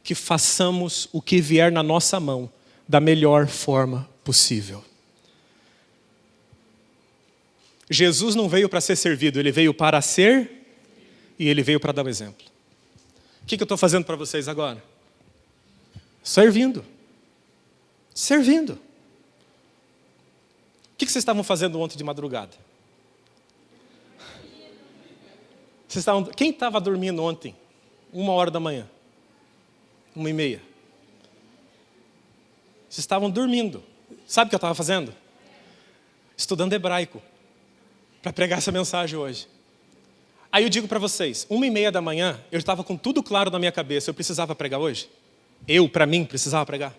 que façamos o que vier na nossa mão da melhor forma possível. Jesus não veio para ser servido, Ele veio para ser e Ele veio para dar o exemplo. O que eu estou fazendo para vocês agora? Servindo. Servindo. O que vocês estavam fazendo ontem de madrugada? Quem estava dormindo ontem? 1h da manhã? 1h30? Vocês estavam dormindo. Sabe o que eu estava fazendo? Estudando hebraico. Para pregar essa mensagem hoje. Aí eu digo para vocês, 1h30 da manhã, eu estava com tudo claro na minha cabeça, eu precisava pregar hoje? Eu, para mim, precisava pregar?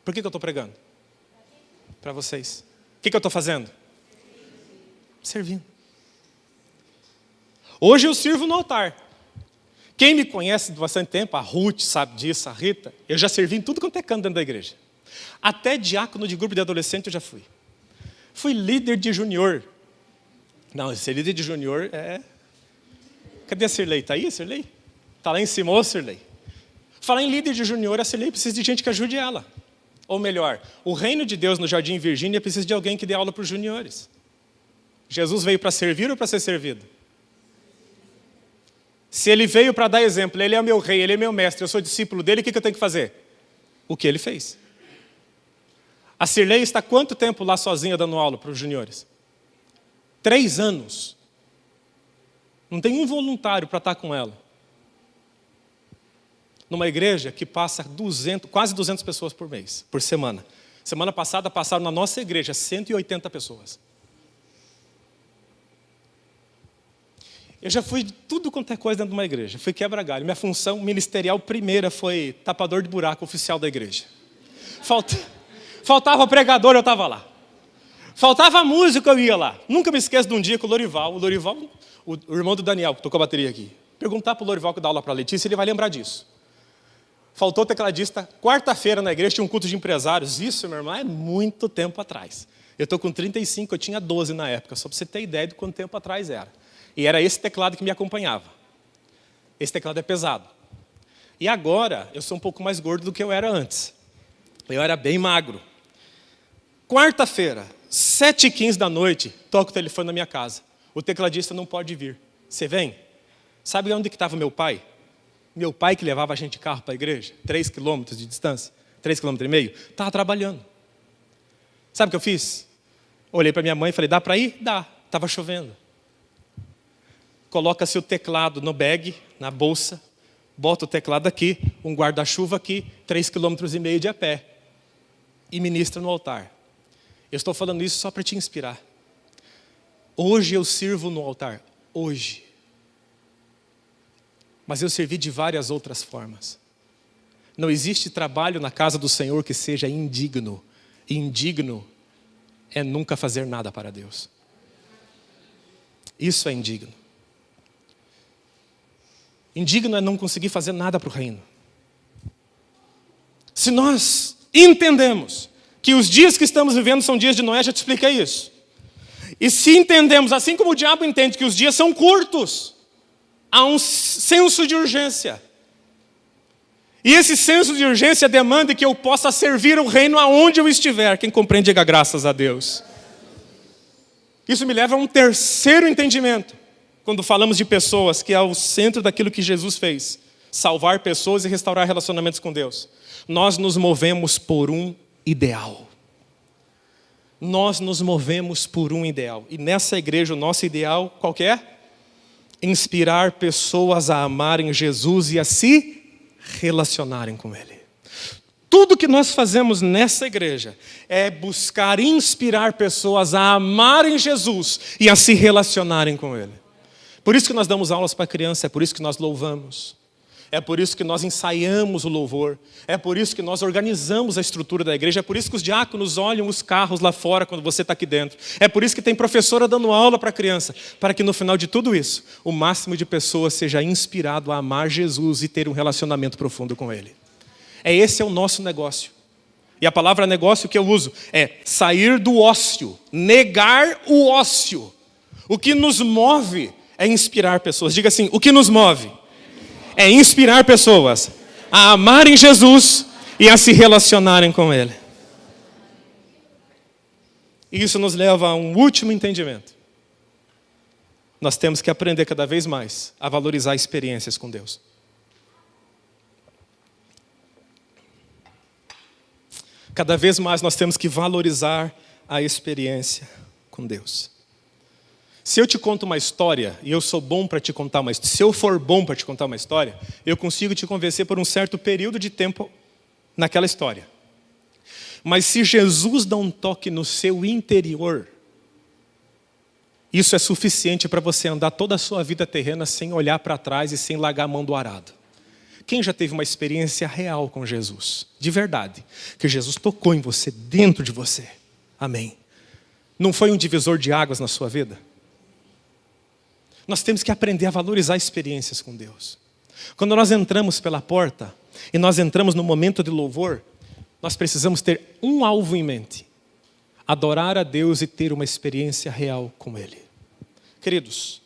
Por que eu estou pregando? Para vocês. O que eu estou fazendo? Servindo. Hoje eu sirvo no altar. Quem me conhece de bastante tempo, a Ruth sabe disso, a Rita, eu já servi em tudo quanto é canto dentro da igreja. Até diácono de grupo de adolescente eu já fui. Fui líder de junior. Não, ser líder de junior é... Cadê a Sirlei? Está aí a Sirlei? Está lá em cima, ô Sirlei. Falar em líder de junior, a Sirlei precisa de gente que ajude ela. Ou melhor, o reino de Deus no Jardim Virgínia precisa de alguém que dê aula para os juniores. Jesus veio para servir ou para ser servido? Se Ele veio para dar exemplo, Ele é o meu rei, Ele é meu mestre, eu sou discípulo dEle, o que eu tenho que fazer? O que Ele fez. A Sirlei está quanto tempo lá sozinha dando aula para os juniores? 3 anos. Não tem um voluntário para estar com ela. Numa igreja que passa quase 200 pessoas por mês, por semana. Semana passada passaram na nossa igreja 180 pessoas. Eu já fui de tudo quanto é coisa dentro de uma igreja. Fui quebra-galho. Minha função ministerial primeira foi tapador de buraco oficial da igreja. Faltava pregador, eu estava lá. Faltava música, eu ia lá. Nunca me esqueço de um dia que o Lorival, o irmão do Daniel, que tocou a bateria aqui, perguntar para o Lorival que dá aula para a Letícia, ele vai lembrar disso. Faltou tecladista, quarta-feira na igreja tinha um culto de empresários. Isso, meu irmão, é muito tempo atrás. Eu estou com 35, eu tinha 12 na época, só para você ter ideia de quanto tempo atrás era. E era esse teclado que me acompanhava. Esse teclado é pesado. E agora, eu sou um pouco mais gordo do que eu era antes. Eu era bem magro. Quarta-feira, 7h15 da noite, toco o telefone na minha casa. O tecladista não pode vir. Você vem? Sabe onde que estava meu pai? Meu pai que levava a gente de carro para a igreja, 3 quilômetros de distância, 3,5 quilômetros, estava trabalhando. Sabe o que eu fiz? Olhei para minha mãe e falei, dá para ir? Dá. Estava chovendo. Coloca-se o teclado no bag, na bolsa, bota o teclado aqui, um guarda-chuva aqui, 3,5 quilômetros de a pé. E ministra no altar. Eu estou falando isso só para te inspirar. Hoje eu sirvo no altar. Hoje. Mas eu servi de várias outras formas. Não existe trabalho na casa do Senhor que seja indigno. Indigno é nunca fazer nada para Deus. Isso é indigno. Indigno é não conseguir fazer nada para o reino. Se nós entendemos que os dias que estamos vivendo são dias de Noé, já te expliquei isso. E se entendemos, assim como o diabo entende que os dias são curtos, há um senso de urgência. E esse senso de urgência demanda que eu possa servir o reino aonde eu estiver. Quem compreende, diga graças a Deus. Isso me leva a um terceiro entendimento. Quando falamos de pessoas, que é o centro daquilo que Jesus fez. Salvar pessoas e restaurar relacionamentos com Deus. Nós nos movemos por um ideal. Nós nos movemos por um ideal. E nessa igreja o nosso ideal, qual que é? Inspirar pessoas a amarem Jesus e a se relacionarem com Ele. Tudo que nós fazemos nessa igreja é buscar inspirar pessoas a amarem Jesus e a se relacionarem com Ele. Por isso que nós damos aulas para criança, é por isso que nós louvamos. É por isso que nós ensaiamos o louvor. É por isso que nós organizamos a estrutura da igreja. É por isso que os diáconos olham os carros lá fora quando você está aqui dentro. É por isso que tem professora dando aula para a criança. Para que no final de tudo isso, o máximo de pessoas seja inspirado a amar Jesus e ter um relacionamento profundo com Ele. Esse é o nosso negócio. E a palavra negócio que eu uso é sair do ócio, negar o ócio. O que nos move é inspirar pessoas. Diga assim, o que nos move é inspirar pessoas a amarem Jesus e a se relacionarem com Ele. E isso nos leva a um último entendimento. Nós temos que aprender cada vez mais a valorizar experiências com Deus. Cada vez mais nós temos que valorizar a experiência com Deus. Se eu te conto uma história, e eu sou bom para te contar uma história, se eu for bom para te contar uma história, eu consigo te convencer por um certo período de tempo naquela história. Mas se Jesus dá um toque no seu interior, isso é suficiente para você andar toda a sua vida terrena sem olhar para trás e sem largar a mão do arado. Quem já teve uma experiência real com Jesus? De verdade. Que Jesus tocou em você, dentro de você. Amém. Não foi um divisor de águas na sua vida? Nós temos que aprender a valorizar experiências com Deus. Quando nós entramos pela porta e nós entramos no momento de louvor, nós precisamos ter um alvo em mente: adorar a Deus e ter uma experiência real com Ele. Queridos,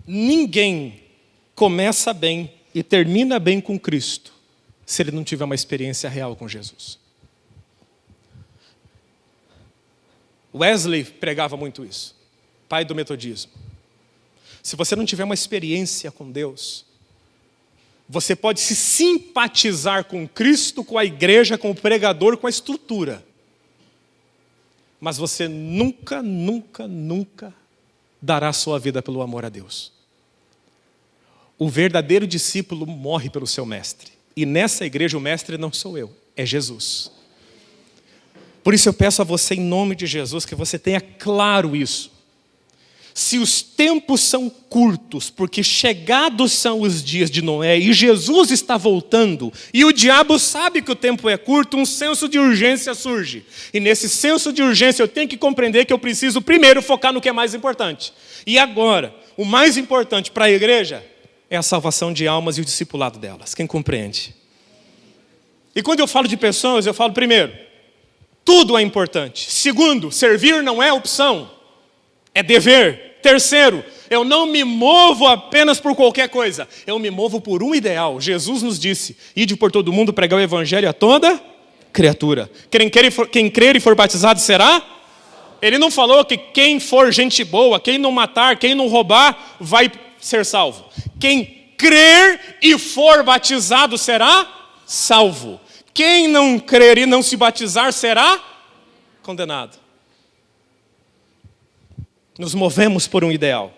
ninguém começa bem e termina bem com Cristo se ele não tiver uma experiência real com Jesus. Wesley pregava muito isso. Pai do metodismo. Se você não tiver uma experiência com Deus, você pode se simpatizar com Cristo, com a igreja, com o pregador, com a estrutura. Mas você nunca dará a sua vida pelo amor a Deus. O verdadeiro discípulo morre pelo seu mestre. E nessa igreja o mestre não sou eu, é Jesus. Por isso eu peço a você, em nome de Jesus, que você tenha claro isso. Se os tempos são curtos, porque chegados são os dias de Noé, e Jesus está voltando, e o diabo sabe que o tempo é curto, um senso de urgência surge. E nesse senso de urgência eu tenho que compreender que eu preciso primeiro focar no que é mais importante. E agora, o mais importante para a igreja é a salvação de almas e o discipulado delas. Quem compreende? E quando eu falo de pessoas, eu falo primeiro, tudo é importante. Segundo, servir não é opção, é dever. Terceiro, eu não me movo apenas por qualquer coisa, eu me movo por um ideal. Jesus nos disse, ide por todo mundo pregar o evangelho a toda criatura. Quem crer e for batizado será? Ele não falou que quem for gente boa, quem não matar, quem não roubar, vai ser salvo. Quem crer e for batizado será salvo. Quem não crer e não se batizar será condenado. Nos movemos por um ideal.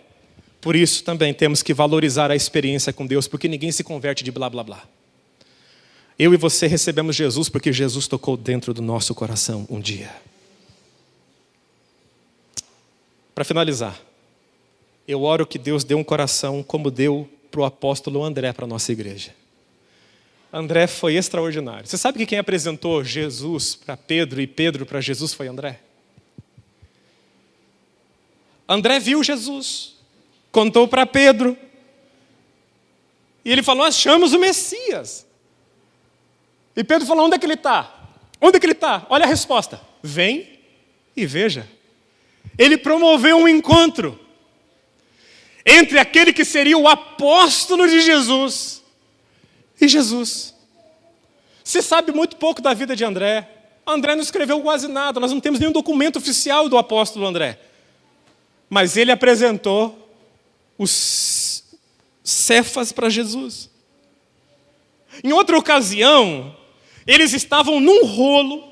Por isso também temos que valorizar a experiência com Deus, porque ninguém se converte de blá blá blá. Eu e você recebemos Jesus porque Jesus tocou dentro do nosso coração um dia. Para finalizar, eu oro que Deus dê um coração como deu para o apóstolo André para a nossa igreja. André foi extraordinário. Você sabe que quem apresentou Jesus para Pedro e Pedro para Jesus foi André? André viu Jesus, contou para Pedro, e ele falou, achamos o Messias. E Pedro falou, onde é que ele está? Onde é que ele está? Olha a resposta, vem e veja. Ele promoveu um encontro entre aquele que seria o apóstolo de Jesus e Jesus. Se sabe muito pouco da vida de André. André não escreveu quase nada, nós não temos nenhum documento oficial do apóstolo André. Mas ele apresentou os Cefas para Jesus. Em outra ocasião, eles estavam num rolo,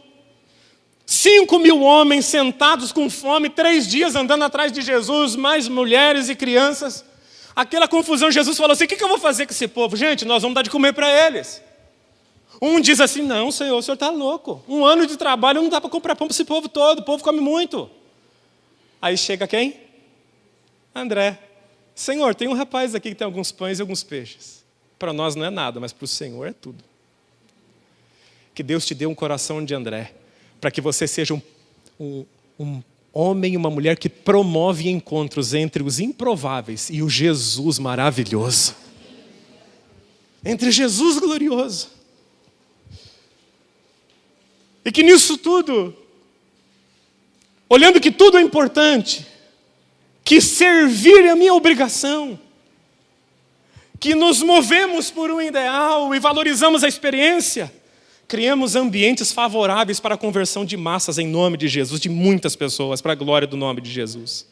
5.000 homens sentados com fome, 3 dias andando atrás de Jesus, mais mulheres e crianças. Aquela confusão, Jesus falou assim, o que eu vou fazer com esse povo? Gente, nós vamos dar de comer para eles. Um diz assim, não, Senhor, o Senhor está louco. 1 ano de trabalho não dá para comprar pão para esse povo todo, o povo come muito. Aí chega quem? André. Senhor, tem um rapaz aqui que tem alguns pães e alguns peixes. Para nós não é nada, mas para o Senhor é tudo. Que Deus te dê um coração de André, para que você seja um homem e uma mulher que promove encontros entre os improváveis e o Jesus maravilhoso. Entre Jesus glorioso. E que nisso tudo, olhando que tudo é importante, que servir é a minha obrigação, que nos movemos por um ideal e valorizamos a experiência, criamos ambientes favoráveis para a conversão de massas em nome de Jesus, de muitas pessoas, para a glória do nome de Jesus.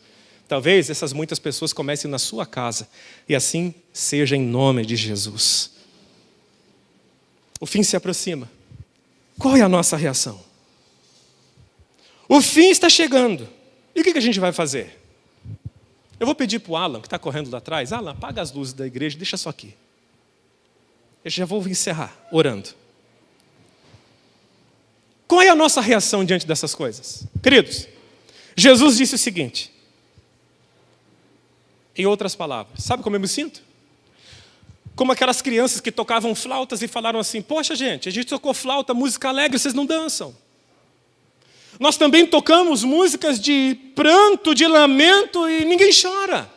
Talvez essas muitas pessoas comecem na sua casa, e assim seja em nome de Jesus. O fim se aproxima. Qual é a nossa reação? O fim está chegando. E o que a gente vai fazer? Eu vou pedir para o Alan, que está correndo lá atrás, Alan, apaga as luzes da igreja, deixa só aqui. Eu já vou encerrar, orando. Qual é a nossa reação diante dessas coisas? Queridos, Jesus disse o seguinte, em outras palavras, sabe como eu me sinto? Como aquelas crianças que tocavam flautas e falaram assim, poxa gente, a gente tocou flauta, música alegre, vocês não dançam. Nós também tocamos músicas de pranto, de lamento e ninguém chora.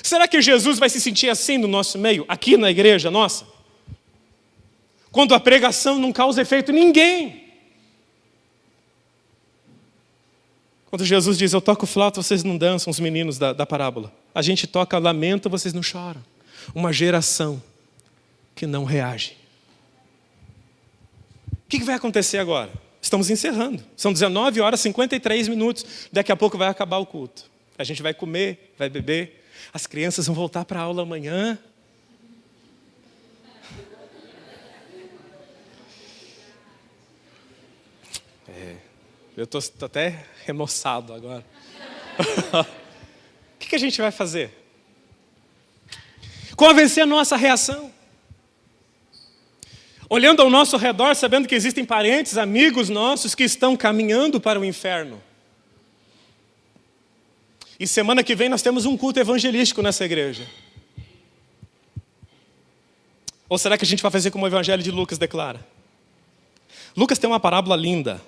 Será que Jesus vai se sentir assim no nosso meio, aqui na igreja nossa? Quando a pregação não causa efeito em ninguém. Quando Jesus diz, eu toco flauta, vocês não dançam, os meninos da parábola. A gente toca lamento, vocês não choram. Uma geração que não reage. O que vai acontecer agora? Estamos encerrando. São 19h53. Daqui a pouco vai acabar o culto. A gente vai comer, vai beber. As crianças vão voltar para a aula amanhã. Eu estou até remoçado agora. que a gente vai fazer? Como vencer a nossa reação? Olhando ao nosso redor, sabendo que existem parentes, amigos nossos que estão caminhando para o inferno. E semana que vem nós temos um culto evangelístico nessa igreja. Ou será que a gente vai fazer como o Evangelho de Lucas declara? Lucas tem uma parábola linda.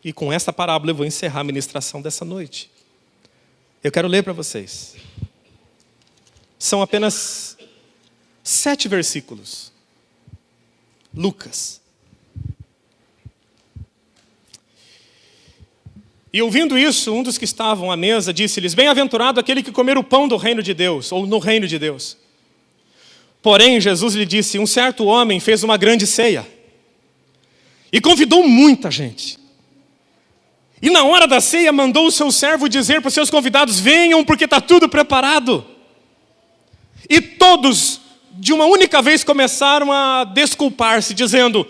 E com essa parábola eu vou encerrar a ministração dessa noite. Eu quero ler para vocês. São apenas 7 versículos. Lucas. E ouvindo isso, um dos que estavam à mesa disse-lhes: bem-aventurado aquele que comer o pão do reino de Deus, ou no reino de Deus. Porém, Jesus lhe disse: um certo homem fez uma grande ceia e convidou muita gente. E na hora da ceia mandou o seu servo dizer para os seus convidados: venham, porque está tudo preparado. E todos, de uma única vez, começaram a desculpar-se, dizendo: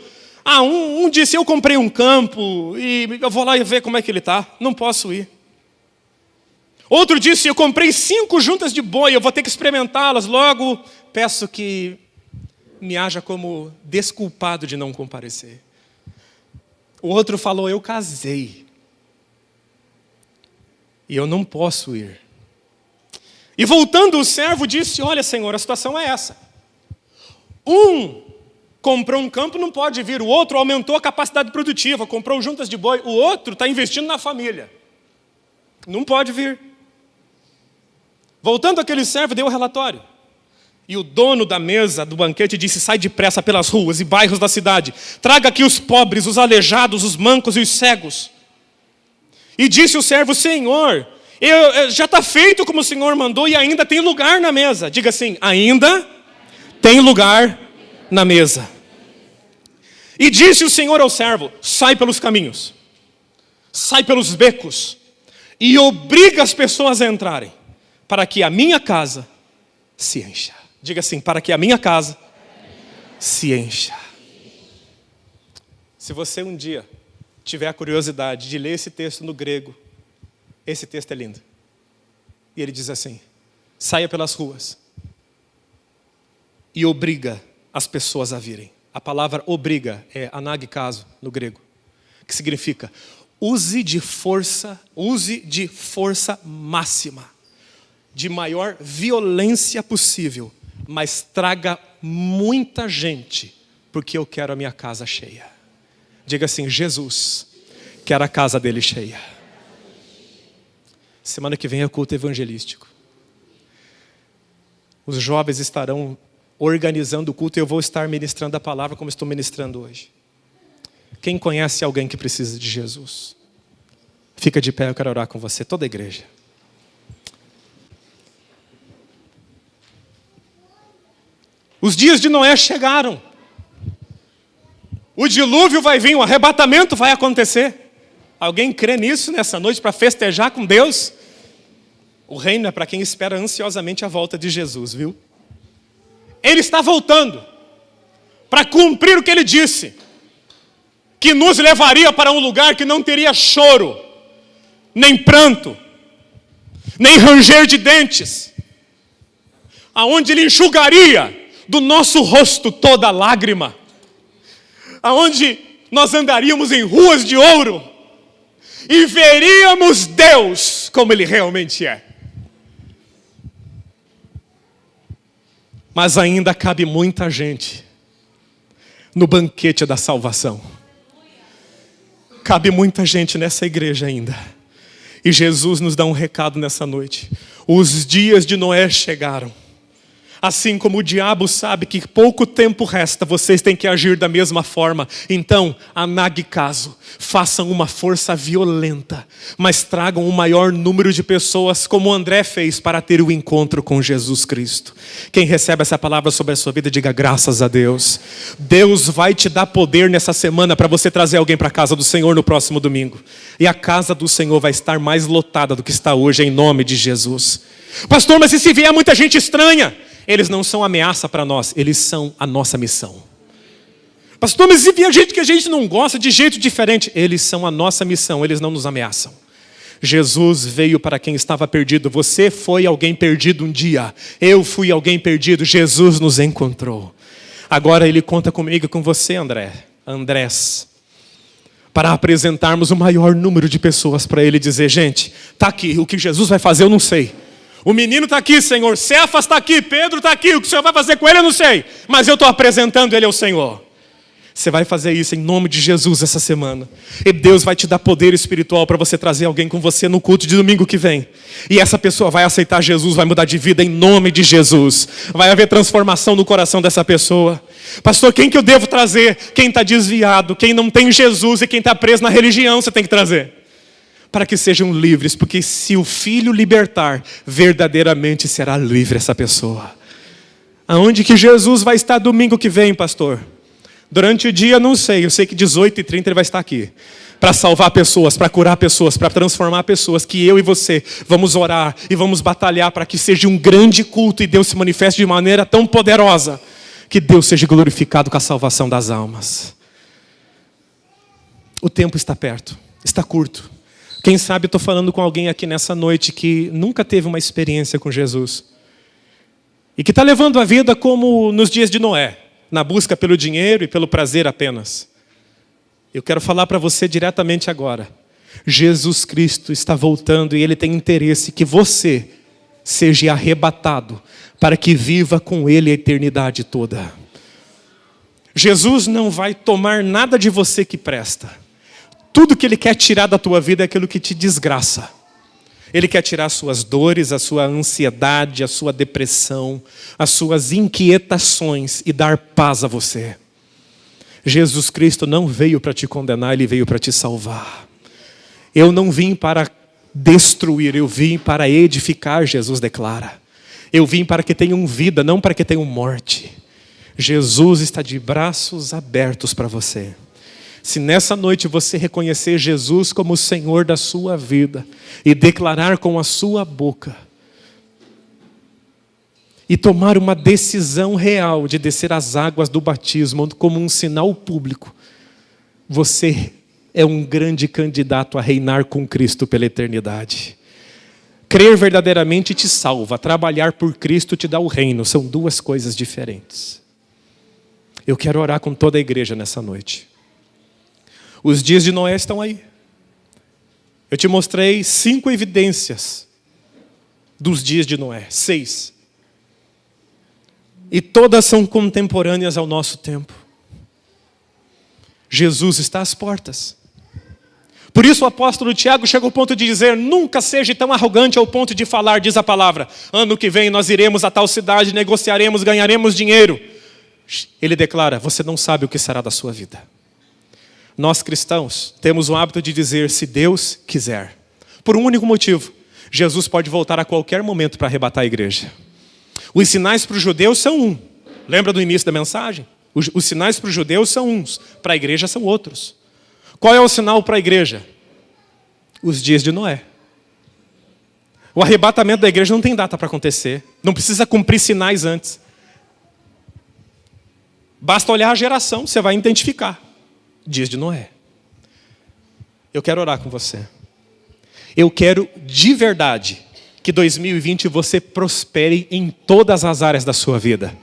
um disse, eu comprei um campo e eu vou lá e ver como é que ele está, não posso ir. Outro disse, eu comprei 5 juntas de boi, eu vou ter que experimentá-las, logo peço que me haja como desculpado de não comparecer. O outro falou, eu casei e eu não posso ir. E voltando o servo disse, olha Senhor, a situação é essa. Um comprou um campo, não pode vir. O outro aumentou a capacidade produtiva, comprou juntas de boi. O outro está investindo na família. Não pode vir. Voltando aquele servo, deu o relatório. E o dono da mesa do banquete disse, sai depressa pelas ruas e bairros da cidade. Traga aqui os pobres, os aleijados, os mancos e os cegos. E disse o servo, Senhor, já está feito como o Senhor mandou e ainda tem lugar na mesa. Diga assim, ainda tem lugar na mesa. E disse o Senhor ao servo, sai pelos caminhos, sai pelos becos e obriga as pessoas a entrarem, para que a minha casa se encha. Diga assim, para que a minha casa se encha. Se você um dia tiver a curiosidade de ler esse texto no grego, esse texto é lindo. E ele diz assim, saia pelas ruas e obriga as pessoas a virem. A palavra obriga é anagkazo no grego, que significa use de força máxima, de maior violência possível, mas traga muita gente, porque eu quero a minha casa cheia. Diga assim, Jesus quer a casa dele cheia. Semana que vem é culto evangelístico. Os jovens estarão organizando o culto e eu vou estar ministrando a palavra como estou ministrando hoje. Quem conhece alguém que precisa de Jesus? Fica de pé, eu quero orar com você, toda a igreja. Os dias de Noé chegaram. O dilúvio vai vir, o arrebatamento vai acontecer. Alguém crê nisso nessa noite para festejar com Deus? O reino é para quem espera ansiosamente a volta de Jesus, viu? Ele está voltando para cumprir o que ele disse, que nos levaria para um lugar que não teria choro, nem pranto, nem ranger de dentes, aonde ele enxugaria do nosso rosto toda lágrima, aonde nós andaríamos em ruas de ouro e veríamos Deus como ele realmente é. Mas ainda cabe muita gente no banquete da salvação. Cabe muita gente nessa igreja ainda. E Jesus nos dá um recado nessa noite. Os dias de Noé chegaram. Assim como o diabo sabe que pouco tempo resta, vocês têm que agir da mesma forma. Então, anagkazo, façam uma força violenta, mas tragam o maior número de pessoas, como André fez, para ter o encontro com Jesus Cristo. Quem recebe essa palavra sobre a sua vida, diga graças a Deus. Deus vai te dar poder nessa semana para você trazer alguém para a casa do Senhor no próximo domingo. E a casa do Senhor vai estar mais lotada do que está hoje, em nome de Jesus. Pastor, mas e se vier muita gente estranha? Eles não são ameaça para nós, eles são a nossa missão. Pastor, mas se vier gente que a gente não gosta de jeito diferente, eles são a nossa missão, eles não nos ameaçam. Jesus veio para quem estava perdido. Você foi alguém perdido um dia. Eu fui alguém perdido. Jesus nos encontrou. Agora Ele conta comigo e com você, Andrés, para apresentarmos o maior número de pessoas para Ele dizer: gente, está aqui, o que Jesus vai fazer eu não sei. O menino está aqui, Senhor. Cefas está aqui, Pedro está aqui. O que o Senhor vai fazer com ele eu não sei. Mas eu estou apresentando ele ao Senhor. Você vai fazer isso em nome de Jesus essa semana. E Deus vai te dar poder espiritual para você trazer alguém com você no culto de domingo que vem. E essa pessoa vai aceitar Jesus, vai mudar de vida em nome de Jesus. Vai haver transformação no coração dessa pessoa. Pastor, quem que eu devo trazer? Quem está desviado, quem não tem Jesus e quem está preso na religião você tem que trazer. Para que sejam livres, porque se o Filho libertar, verdadeiramente será livre essa pessoa. Aonde que Jesus vai estar domingo que vem, pastor? Durante o dia, não sei. Eu sei que 18h30 ele vai estar aqui. Para salvar pessoas, para curar pessoas, para transformar pessoas. Que eu e você vamos orar e vamos batalhar para que seja um grande culto e Deus se manifeste de maneira tão poderosa. Que Deus seja glorificado com a salvação das almas. O tempo está perto, está curto. Quem sabe eu estou falando com alguém aqui nessa noite que nunca teve uma experiência com Jesus. E que está levando a vida como nos dias de Noé. Na busca pelo dinheiro e pelo prazer apenas. Eu quero falar para você diretamente agora. Jesus Cristo está voltando e Ele tem interesse que você seja arrebatado para que viva com Ele a eternidade toda. Jesus não vai tomar nada de você que presta. Tudo que Ele quer tirar da tua vida é aquilo que te desgraça. Ele quer tirar as suas dores, a sua ansiedade, a sua depressão, as suas inquietações e dar paz a você. Jesus Cristo não veio para te condenar, Ele veio para te salvar. Eu não vim para destruir, eu vim para edificar, Jesus declara. Eu vim para que tenham vida, não para que tenham morte. Jesus está de braços abertos para você. Se nessa noite você reconhecer Jesus como o Senhor da sua vida e declarar com a sua boca e tomar uma decisão real de descer as águas do batismo como um sinal público, você é um grande candidato a reinar com Cristo pela eternidade. Crer verdadeiramente te salva, trabalhar por Cristo te dá o reino, são duas coisas diferentes. Eu quero orar com toda a igreja nessa noite. Os dias de Noé estão aí. Eu te mostrei 5 evidências dos dias de Noé. 6. E todas são contemporâneas ao nosso tempo. Jesus está às portas. Por isso o apóstolo Tiago chega ao ponto de dizer: nunca seja tão arrogante ao ponto de falar, diz a palavra, ano que vem nós iremos a tal cidade, negociaremos, ganharemos dinheiro. Ele declara: você não sabe o que será da sua vida. Nós cristãos temos o hábito de dizer: se Deus quiser. Por um único motivo: Jesus pode voltar a qualquer momento para arrebatar a igreja. Os sinais para os judeus são um. Lembra do início da mensagem? Os sinais para os judeus são uns, para a igreja são outros. Qual é o sinal para a igreja? Os dias de Noé. O arrebatamento da igreja não tem data para acontecer. Não precisa cumprir sinais antes. Basta olhar a geração, você vai identificar. Dias de Noé. Eu quero orar com você. Eu quero de verdade que 2020 você prospere em todas as áreas da sua vida.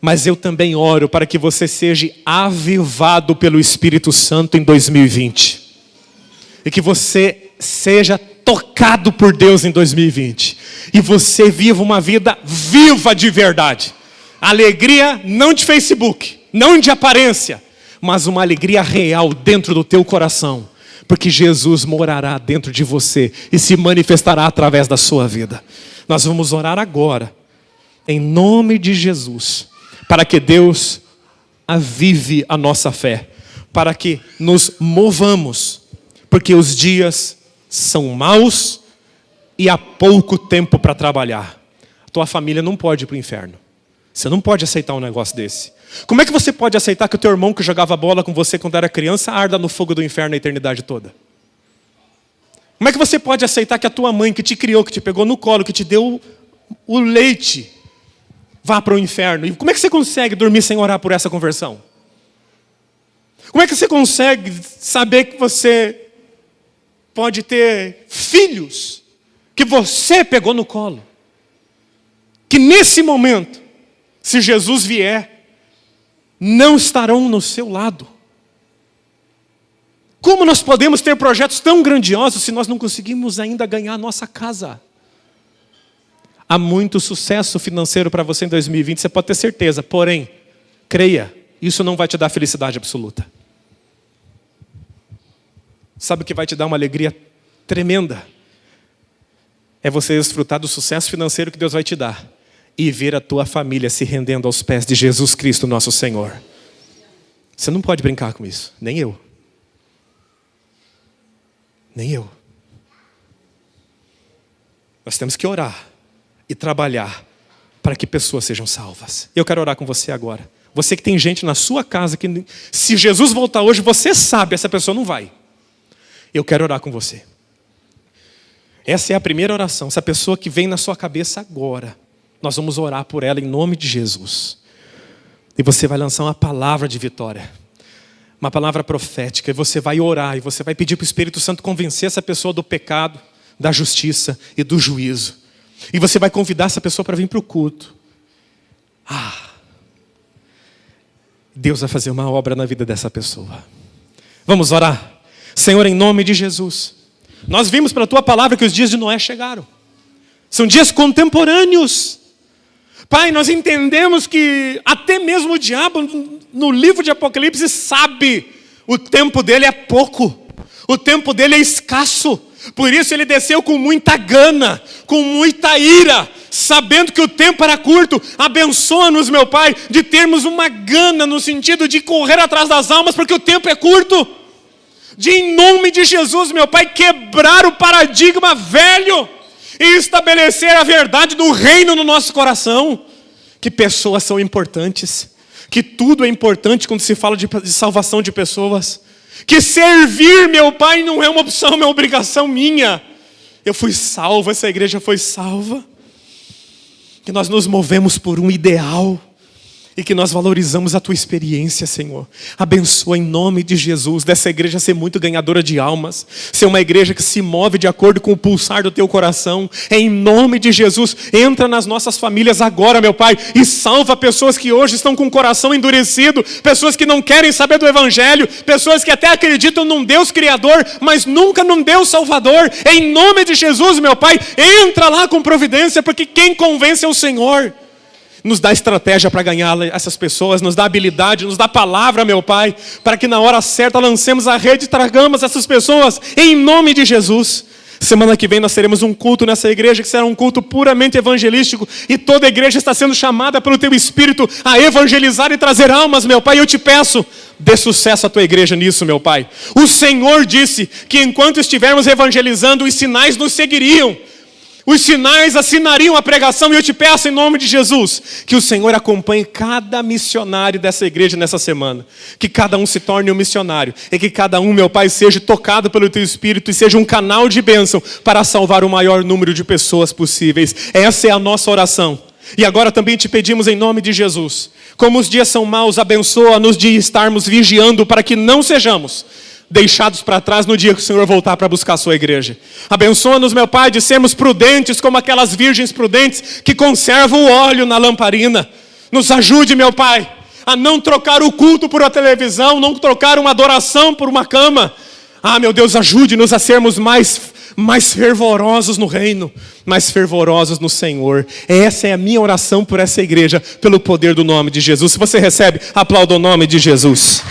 Mas eu também oro para que você seja avivado pelo Espírito Santo em 2020. E que você seja tocado por Deus em 2020. E você viva uma vida viva de verdade. Alegria não de Facebook, não de aparência, mas uma alegria real dentro do teu coração. Porque Jesus morará dentro de você e se manifestará através da sua vida. Nós vamos orar agora, em nome de Jesus, para que Deus avive a nossa fé, para que nos movamos, porque os dias são maus e há pouco tempo para trabalhar. A tua família não pode ir para o inferno. Você não pode aceitar um negócio desse. Como é que você pode aceitar que o teu irmão que jogava bola com você quando era criança arda no fogo do inferno a eternidade toda? Como é que você pode aceitar que a tua mãe que te criou, que te pegou no colo, que te deu o leite, vá para o inferno? E como é que você consegue dormir sem orar por essa conversão? Como é que você consegue saber que você pode ter filhos que você pegou no colo, que nesse momento, se Jesus vier, não estarão no seu lado. Como nós podemos ter projetos tão grandiosos se nós não conseguimos ainda ganhar a nossa casa? Há muito sucesso financeiro para você em 2020, você pode ter certeza. Porém, creia, isso não vai te dar felicidade absoluta. Sabe o que vai te dar uma alegria tremenda? É você desfrutar do sucesso financeiro que Deus vai te dar e ver a tua família se rendendo aos pés de Jesus Cristo, nosso Senhor. Você não pode brincar com isso, nem eu. Nem eu. Nós temos que orar e trabalhar para que pessoas sejam salvas. Eu quero orar com você agora. Você que tem gente na sua casa que, se Jesus voltar hoje, você sabe, essa pessoa não vai. Eu quero orar com você. Essa é a primeira oração. Essa pessoa que vem na sua cabeça agora, nós vamos orar por ela em nome de Jesus. E você vai lançar uma palavra de vitória, uma palavra profética, e você vai orar, e você vai pedir para o Espírito Santo convencer essa pessoa do pecado, da justiça e do juízo. E você vai convidar essa pessoa para vir para o culto. Deus vai fazer uma obra na vida dessa pessoa. Vamos orar. Senhor, em nome de Jesus, nós vimos pela Tua palavra que os dias de Noé chegaram. São dias contemporâneos. Pai, nós entendemos que até mesmo o diabo, no livro de Apocalipse, sabe o tempo dele é pouco, o tempo dele é escasso. Por isso ele desceu com muita gana, com muita ira, sabendo que o tempo era curto. Abençoa-nos, meu Pai, de termos uma gana no sentido de correr atrás das almas, porque o tempo é curto. De, em nome de Jesus, meu Pai, quebrar o paradigma velho e estabelecer a verdade do reino no nosso coração. Que pessoas são importantes, que tudo é importante quando se fala de salvação de pessoas. Que servir, meu Pai, não é uma opção, é uma obrigação minha. Eu fui salvo, essa igreja foi salva. Que nós nos movemos por um ideal e que nós valorizamos a Tua experiência, Senhor. Abençoa em nome de Jesus, dessa igreja ser muito ganhadora de almas, ser uma igreja que se move de acordo com o pulsar do Teu coração. Em nome de Jesus, entra nas nossas famílias agora, meu Pai, e salva pessoas que hoje estão com o coração endurecido, pessoas que não querem saber do Evangelho, pessoas que até acreditam num Deus Criador, mas nunca num Deus Salvador. Em nome de Jesus, meu Pai, entra lá com providência, porque quem convence é o Senhor. Nos dá estratégia para ganhar essas pessoas, nos dá habilidade, nos dá palavra, meu Pai, para que na hora certa lancemos a rede e tragamos essas pessoas, em nome de Jesus. Semana que vem nós teremos um culto nessa igreja, que será um culto puramente evangelístico, e toda a igreja está sendo chamada pelo Teu Espírito a evangelizar e trazer almas, meu Pai. Eu te peço, dê sucesso à Tua igreja nisso, meu Pai. O Senhor disse que enquanto estivermos evangelizando, os sinais nos seguiriam. Os sinais assinariam a pregação, e eu te peço em nome de Jesus, que o Senhor acompanhe cada missionário dessa igreja nessa semana. Que cada um se torne um missionário, e que cada um, meu Pai, seja tocado pelo Teu Espírito e seja um canal de bênção para salvar o maior número de pessoas possíveis. Essa é a nossa oração. E agora também te pedimos em nome de Jesus, como os dias são maus, abençoa-nos de estarmos vigiando para que não sejamos deixados para trás no dia que o Senhor voltar para buscar a sua igreja. Abençoa-nos, meu Pai, de sermos prudentes como aquelas virgens prudentes que conservam o óleo na lamparina. Nos ajude, meu Pai, a não trocar o culto por uma televisão, não trocar uma adoração por uma cama. Meu Deus, ajude-nos a sermos mais fervorosos no reino, mais fervorosos no Senhor. Essa é a minha oração por essa igreja, pelo poder do nome de Jesus. Se você recebe, aplauda o nome de Jesus.